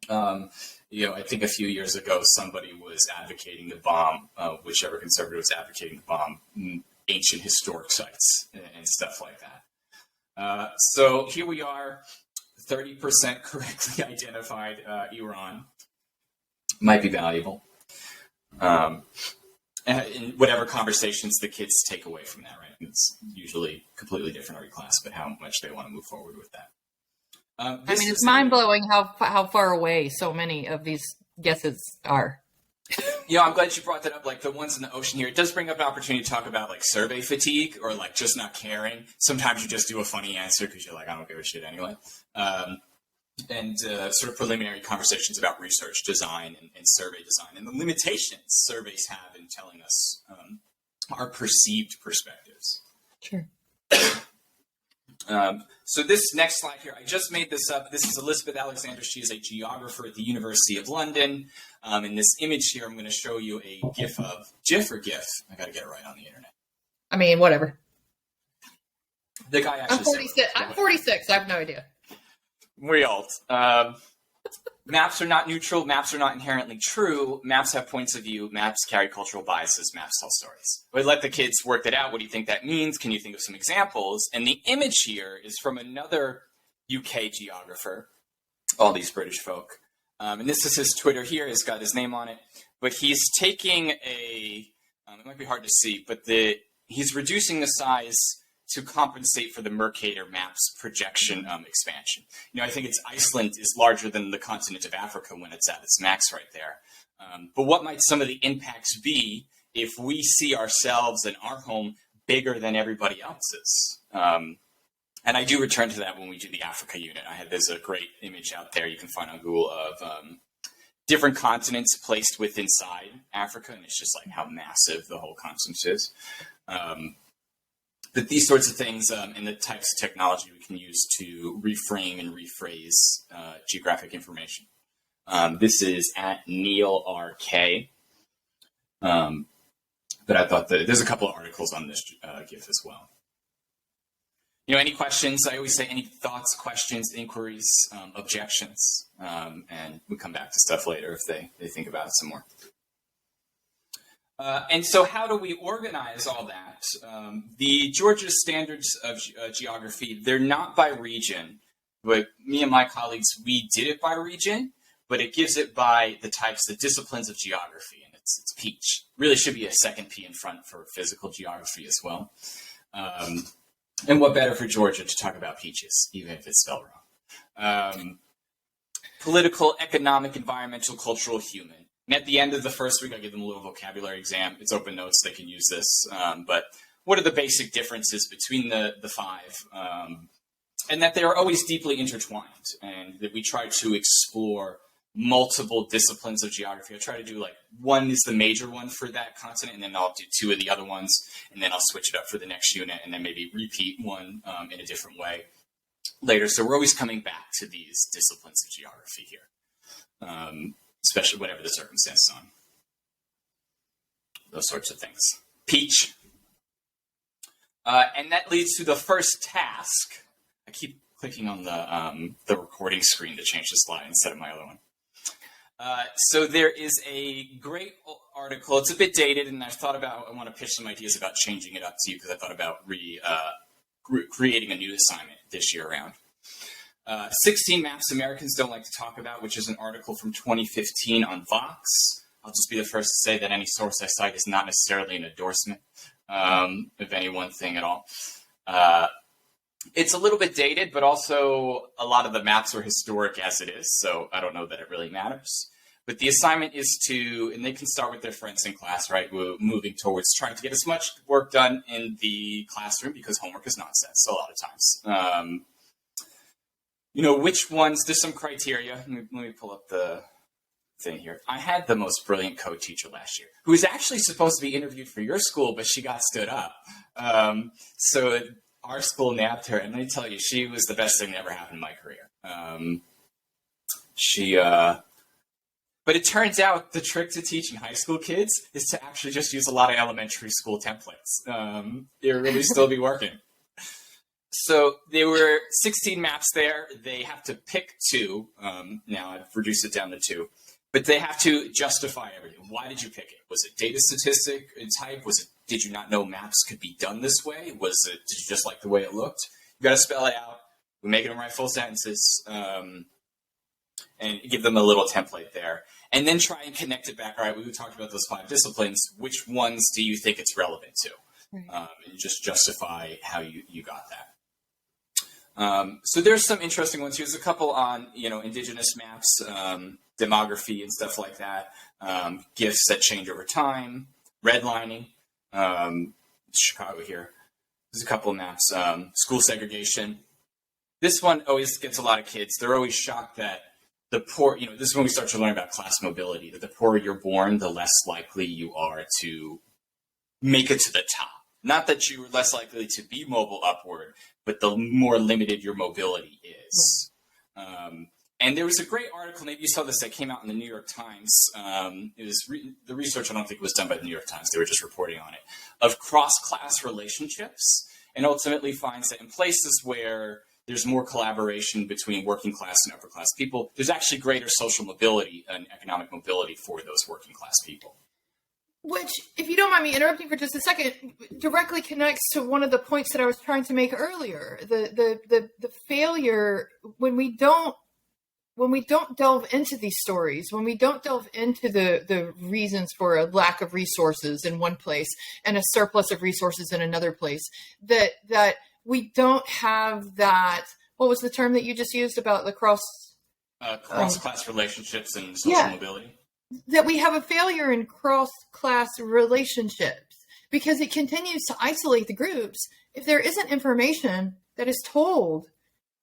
I think a few years ago, somebody was advocating to bomb, whichever conservative was advocating to bomb ancient historic sites and stuff like that. So here we are, 30% correctly identified Iran. Might be valuable. In whatever conversations the kids take away from that, right? It's usually completely different every class, but how much they want to move forward with that. It's mind-blowing how far away so many of these guesses are. I'm glad you brought that up. Like the ones in the ocean here, it does bring up an opportunity to talk about like survey fatigue or like just not caring. Sometimes you just do a funny answer because you're like, I don't give a shit anyway. and sort of preliminary conversations about research design and survey design and the limitations surveys have in telling us our perceived perspectives. Sure. So this next slide here, I just made this up. This is Elizabeth Alexander. She is a geographer at the University of London. In this image here, I'm going to show you a GIF of GIF or GIF. I got to get it right on the internet. I mean, whatever. The guy actually. I'm 46. I have no idea. We all. Maps are not neutral. Maps are not inherently true. Maps have points of view. Maps carry cultural biases. Maps tell stories. We let the kids work that out. What do you think that means? Can you think of some examples? And the image here is from another UK geographer. All these British folk. And this is his Twitter here. It's got his name on it. But he's taking a, it might be hard to see, but he's reducing the size to compensate for the Mercator Maps projection expansion. You know, I think Iceland is larger than the continent of Africa when it's at its max right there. But what might some of the impacts be if we see ourselves and our home bigger than everybody else's? And I do return to that when we do the Africa unit. There's a great image out there you can find on Google of different continents placed within inside Africa, and it's just like how massive the whole continent is. But these sorts of things and the types of technology we can use to reframe and rephrase geographic information. This is at Neil RK. But I thought there's a couple of articles on this GIF as well. You know, any questions? I always say any thoughts, questions, inquiries, objections, and we come back to stuff later if they think about it some more. And so how do we organize all that? The Georgia Standards of Geography, they're not by region, but me and my colleagues, we did it by region, but it gives it by the types, the disciplines of geography, and it's peach. Really should be a second P in front for physical geography as well. And what better for Georgia to talk about peaches, even if it's spelled wrong. Political, economic, environmental, cultural, human. And at the end of the first week, I give them a little vocabulary exam. It's open notes. They can use this. But what are the basic differences between the five? And that they are always deeply intertwined. And that we try to explore multiple disciplines of geography. I try to do like one is the major one for that continent, and then I'll do two of the other ones. And then I'll switch it up for the next unit, and then maybe repeat one in a different way later. So we're always coming back to these disciplines of geography here. Especially whatever the circumstance on. Those sorts of things. Peach. And that leads to the first task. I keep clicking on the recording screen to change the slide instead of my other one. So there is a great article. It's a bit dated, and I want to pitch some ideas about changing it up to you because I thought about creating a new assignment this year around. 16 Maps Americans Don't Like to Talk About, which is an article from 2015 on Vox. I'll just be the first to say that any source I cite is not necessarily an endorsement of any one thing at all. It's a little bit dated, but also a lot of the maps are historic as it is, so I don't know that it really matters. But the assignment is and they can start with their friends in class, right? We're moving towards trying to get as much work done in the classroom because homework is nonsense a lot of times. You know, which ones, there's some criteria. Let me pull up the thing here. I had the most brilliant co-teacher last year who was actually supposed to be interviewed for your school, but she got stood up. So our school nabbed her, and let me tell you, she was the best thing that ever happened in my career. But it turns out the trick to teaching high school kids is to actually just use a lot of elementary school templates. It really still be working. So there were 16 maps there. They have to pick two. Now I've reduced it down to two. But they have to justify everything. Why did you pick it? Was it data statistic in type? Did you not know maps could be done this way? Did you just like the way it looked? You got to spell it out. We make them write full sentences and give them a little template there. And then try and connect it back. All right, we talked about those 5 disciplines. Which ones do you think it's relevant to? Right. And just justify how you got that. So there's some interesting ones. Here's a couple on, indigenous maps, demography and stuff like that. Gifts that change over time, redlining, Chicago here. There's a couple of maps, school segregation, This one always gets a lot of kids. They're always shocked that the poor, this is when we start to learn about class mobility, that the poorer you're born, the less likely you are to make it to the top. Not that you're less likely to be mobile upward, but the more limited your mobility is. And there was a great article, maybe you saw this, that came out in the New York Times. It was the research, I don't think, was done by the New York Times. They were just reporting on it, of cross-class relationships, and ultimately finds that in places where there's more collaboration between working class and upper class people, there's actually greater social mobility and economic mobility for those working class people. Which, if you don't mind me interrupting for just a second, directly connects to one of the points that I was trying to make earlier. The failure when we don't delve into these stories, when we don't delve into the reasons for a lack of resources in one place and a surplus of resources in another place, that we don't have that. What was the term that you just used about the cross-class relationships and social mobility? That we have a failure in cross-class relationships because it continues to isolate the groups. If there isn't information that is told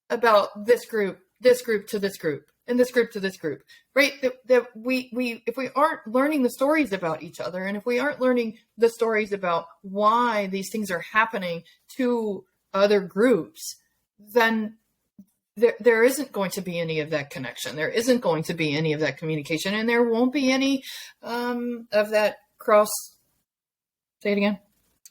about this group to this group, and this group to this group, right? That we if we aren't learning the stories about each other, and if we aren't learning the stories about why these things are happening to other groups, then there isn't going to be any of that connection. There isn't going to be any of that communication, and there won't be any of that say it again.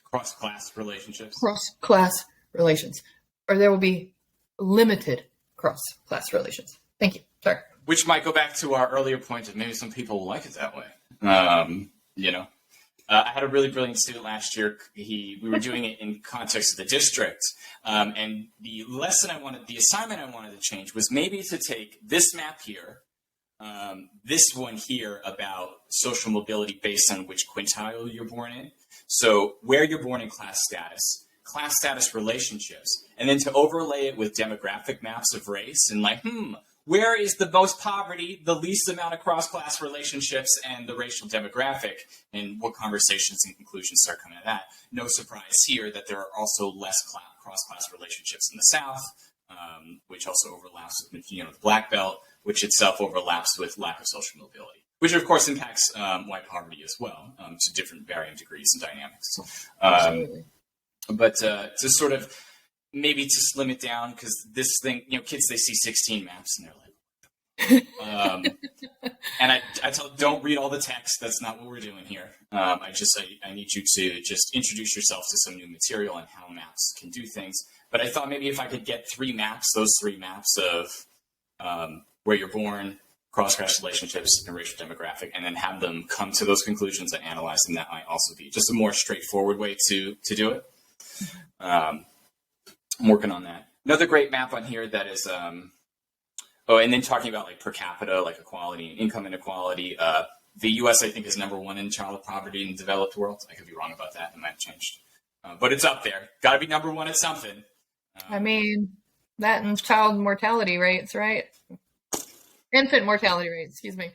Cross-class relationships. Cross-class relations. Or there will be limited cross-class relations. Thank you. Sorry. Which might go back to our earlier point of maybe some people will like it that way. I had a really brilliant student last year. We were doing it in context of the district. And the assignment I wanted to change was maybe to take this map here, this one here about social mobility based on which quintile you're born in. So where you're born in class status relationships, and then to overlay it with demographic maps of race and where is the most poverty, the least amount of cross-class relationships, and the racial demographic, and what conversations and conclusions start coming of that. No surprise here that there are also less cross-class relationships in the South, which also overlaps with the Black Belt, which itself overlaps with lack of social mobility, which of course impacts white poverty as well, to different varying degrees and dynamics. But to sort of maybe to slim it down, because this thing, kids, they see 16 maps and they're like, and I tell them, don't read all the text. That's not what we're doing here. I need you to just introduce yourself to some new material and how maps can do things. But I thought maybe if I could get those three maps of where you're born, cross-class relationships, and racial demographic, and then have them come to those conclusions and analyze them, that might also be just a more straightforward way to do it. I'm working on that. Another great map on here that is, and then talking about per capita, equality and income inequality. The U.S. I think is #1 in child poverty in the developed world. I could be wrong about that. It might have changed, but it's up there. Got to be #1 at something. That and child mortality rates, right? Infant mortality rates. Excuse me.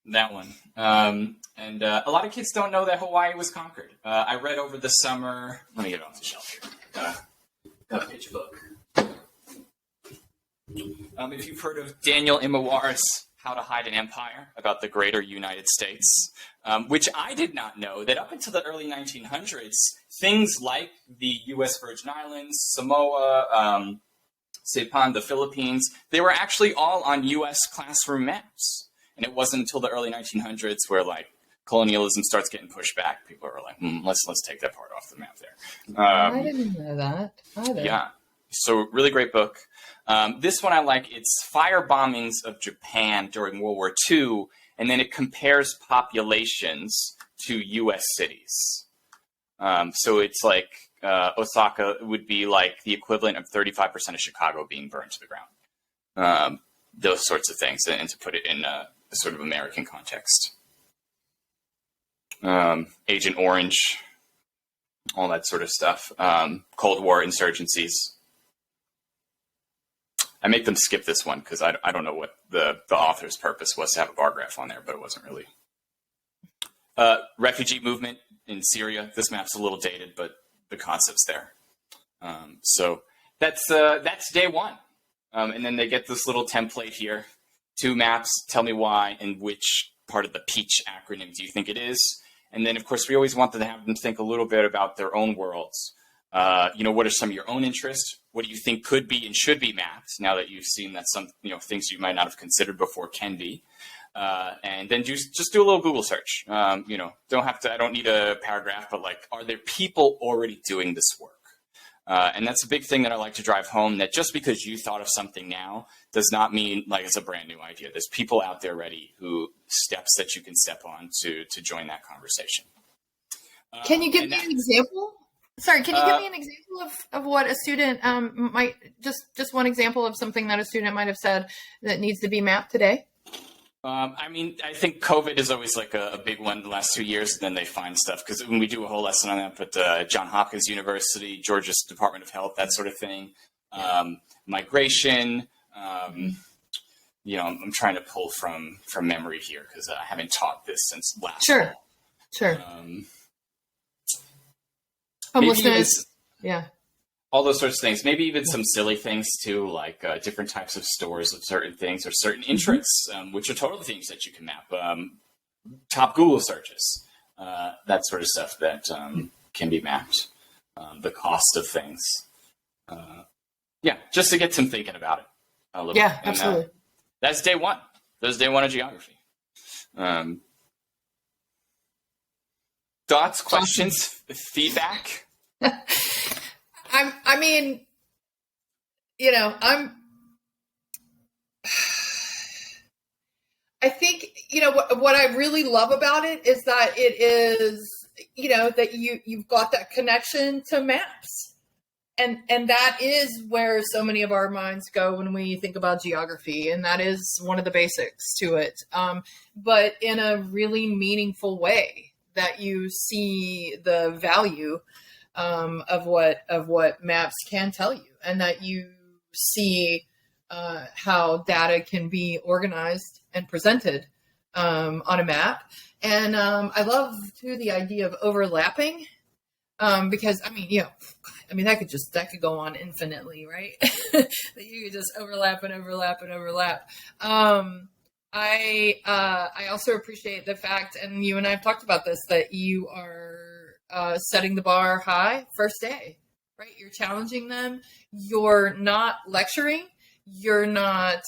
That one. And a lot of kids don't know that Hawaii was conquered. I read over the summer. Let me get it off the shelf here. Got a page book. If you've heard of Daniel Immerwahr's How to Hide an Empire, about the greater United States, which I did not know that up until the early 1900s, things like the U.S. Virgin Islands, Samoa, Saipan, the Philippines, they were actually all on U.S. classroom maps. And it wasn't until the early 1900s where colonialism starts getting pushed back. People are like, let's take that part off the map there. I didn't know that either. Yeah. So really great book. This one I like. It's fire bombings of Japan during World War II, and then it compares populations to U.S. cities. So it's Osaka would be the equivalent of 35% of Chicago being burned to the ground. Those sorts of things, and to put it in a sort of American context. Agent Orange, all that sort of stuff. Cold War insurgencies. I make them skip this one because I don't know what the author's purpose was to have a bar graph on there, but it wasn't really. Refugee movement in Syria. This map's a little dated, but the concept's there. So that's day one. And then they get this little template here. 2 maps, tell me why, and which part of the PEACH acronym do you think it is? And then, of course, we always want to have them think a little bit about their own worlds. What are some of your own interests? What do you think could be and should be mapped now that you've seen that some, things you might not have considered before can be? And then just do a little Google search. I don't need a paragraph, but are there people already doing this work? And that's a big thing that I like to drive home, that just because you thought of something now does not mean it's a brand new idea. There's people out there ready steps that you can step on to join that conversation. Can you give me an example? Sorry, can you give me an example of what a student might, just one example of something that a student might have said that needs to be mapped today? I think COVID is always a big one the last 2 years, and then they find stuff. Because when we do a whole lesson on that, but Johns Hopkins University, Georgia's Department of Health, that sort of thing, migration, I'm trying to pull from memory here because I haven't taught this since last fall. Sure. Homelessness. Yeah. All those sorts of things, maybe even some silly things too, like different types of stores of certain things or certain interests, which are totally things that you can map. Top Google searches, that sort of stuff that can be mapped. The cost of things. Just to get some thinking about it a little bit. Yeah, absolutely. That's day one. That's day one of geography. Thoughts, questions, feedback? I think, what I really love about it is that it is, that you've got that connection to maps. And that is where so many of our minds go when we think about geography. And that is one of the basics to it. But in a really meaningful way that you see the value of what maps can tell you, and that you see how data can be organized and presented on a map. And I love too the idea of overlapping, because that could go on infinitely, right? That you could just overlap and overlap and overlap. I also appreciate the fact, and you and I have talked about this, that you are setting the bar high first day, right? You're challenging them. You're not lecturing. You're not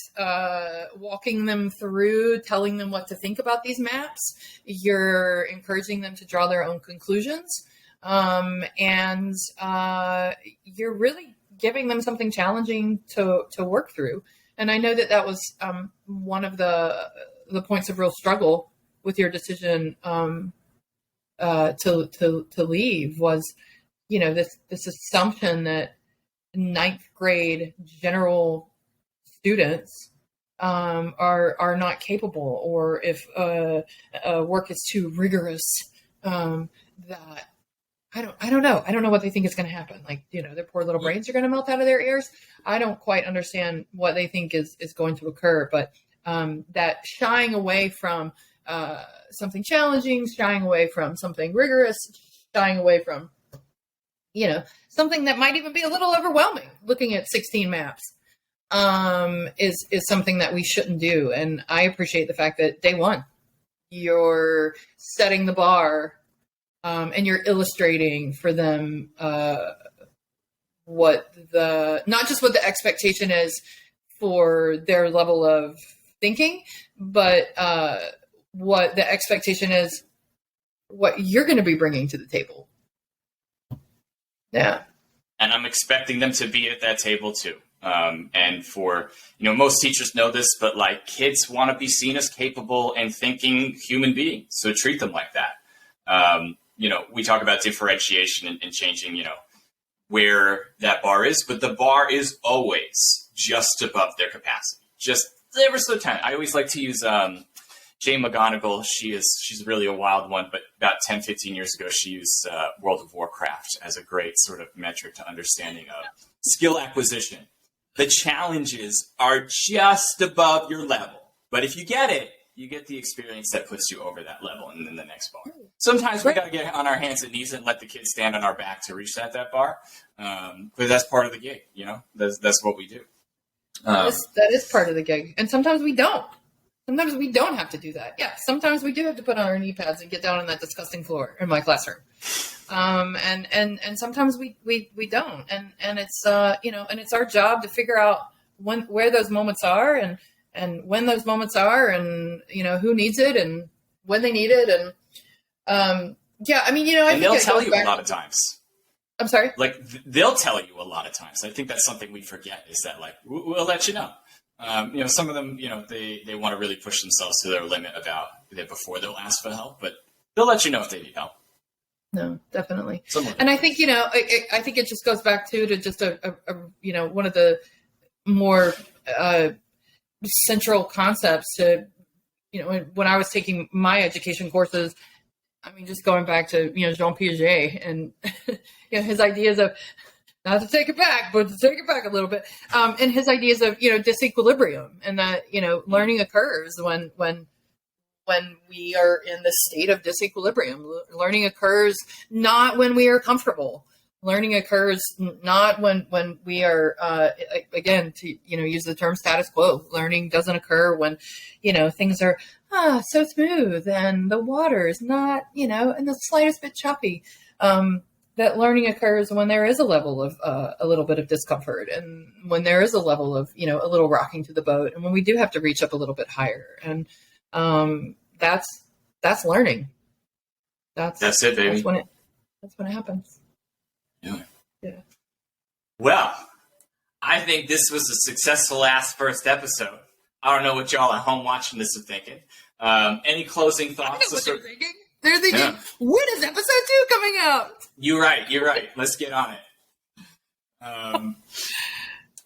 walking them through, telling them what to think about these maps. You're encouraging them to draw their own conclusions. And you're really giving them something challenging to work through. And I know that was one of the points of real struggle with your decision to leave, was, this assumption that ninth grade general students are not capable, or if work is too rigorous, that I don't know. I don't know what they think is going to happen. Their poor little brains are going to melt out of their ears. I don't quite understand what they think is going to occur, but that shying away from something challenging, shying away from something rigorous, shying away from, something that might even be a little overwhelming, looking at 16 maps, is something that we shouldn't do. And I appreciate the fact that day one, you're setting the bar, and you're illustrating for them not just what the expectation is for their level of thinking, but what the expectation is, what you're going to be bringing to the table. Yeah. And I'm expecting them to be at that table too. And for, most teachers know this, but kids want to be seen as capable and thinking human beings. So treat them like that. We talk about differentiation and changing, where that bar is, but the bar is always just above their capacity. Just ever so tiny. I always like to use Jane McGonigal. She's really a wild one, but about 10, 15 years ago, she used World of Warcraft as a great sort of metric to understanding of skill acquisition. The challenges are just above your level, but if you get it, you get the experience that puts you over that level and then the next bar. Sometimes we got to get on our hands and knees and let the kids stand on our back to reach that bar. Because that's part of the gig, That's what we do. That is part of the gig. And sometimes we don't. Sometimes we don't have to do that. Yeah, sometimes we do have to put on our knee pads and get down on that disgusting floor in my classroom. And sometimes we don't. And it's and it's our job to figure out where those moments are and when those moments are and who needs it and when they need it and I think they'll tell you a lot of times. I'm sorry? Like, they'll tell you a lot of times. I think that's something we forget is that, like, we'll let you know. Some of them, they want to really push themselves to their limit about it before they'll ask for help, but they'll let you know if they need help. No, definitely. And I think, I think it just goes back to just a one of the more central concepts to, when I was taking my education courses. I mean, just going back to, Jean Piaget and, his ideas of, not to take it back, but to take it back a little bit, and his ideas of, disequilibrium and that, learning occurs when we are in the state of disequilibrium. Learning occurs not when we are comfortable. Learning occurs not when we are, again, to, use the term status quo. Learning doesn't occur when, things are, so smooth and the water is not, in the slightest bit choppy. That learning occurs when there is a level of a little bit of discomfort and when there is a level of, a little rocking to the boat and when we do have to reach up a little bit higher. And that's learning. That's it, baby. That's when it happens. Yeah. Well, I think this was a successful first episode. I don't know what y'all at home watching this are thinking. Any closing thoughts? I know what they're thinking. They're thinking, when is episode 2 coming out? You're right. Let's get on it.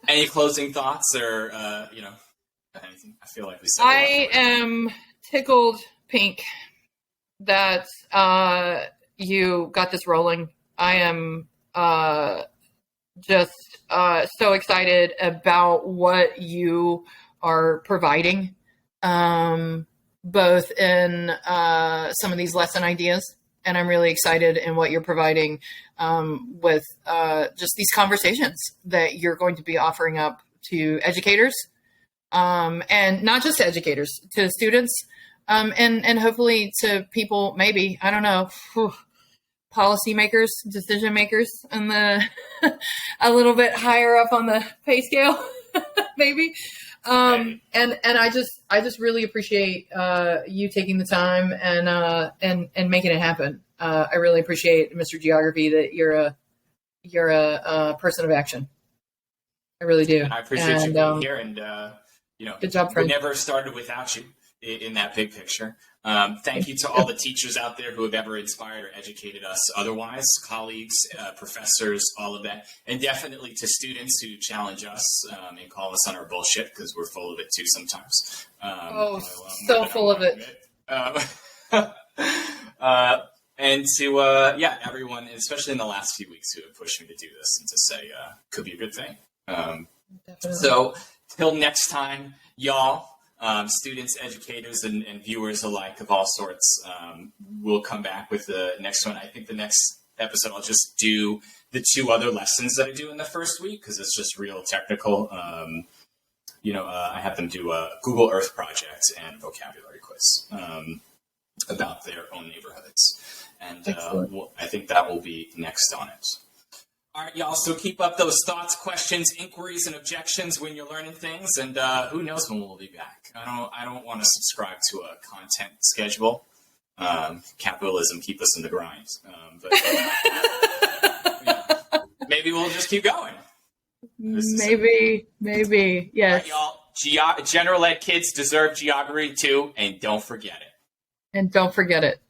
Any closing thoughts or, anything? I feel like we said I am tickled pink that you got this rolling. I am just so excited about what you are providing, both in some of these lesson ideas, and I'm really excited in what you're providing with just these conversations that you're going to be offering up to educators, and not just to educators, to students, and hopefully to people, maybe, I don't know, policymakers, decision makers, and a little bit higher up on the pay scale, maybe. And I just really appreciate you taking the time and making it happen. I really appreciate, Mr. Geography, that you're a person of action. I really do. And I appreciate you being here, and good job, friend. We never started without you in that big picture. Thank you to all the teachers out there who have ever inspired or educated us otherwise, colleagues, professors, all of that. And definitely to students who challenge us and call us on our bullshit, because we're full of it too sometimes. So full of it. And to, everyone, especially in the last few weeks, who have pushed me to do this and to say, could be a good thing. So till next time, y'all. Students, educators, and viewers alike of all sorts, we'll come back with the next one. I think the next episode I'll just do the 2 other lessons that I do in the first week because it's just real technical. I have them do a Google Earth project and a vocabulary quiz about their own neighborhoods. And I think that will be next on it. All right, y'all, so keep up those thoughts, questions, inquiries, and objections when you're learning things, and who knows when we'll be back. I don't want to subscribe to a content schedule. Capitalism keep us in the grind. But maybe we'll just keep going. Maybe, yes. All right, y'all, general ed kids deserve geography too, and don't forget it.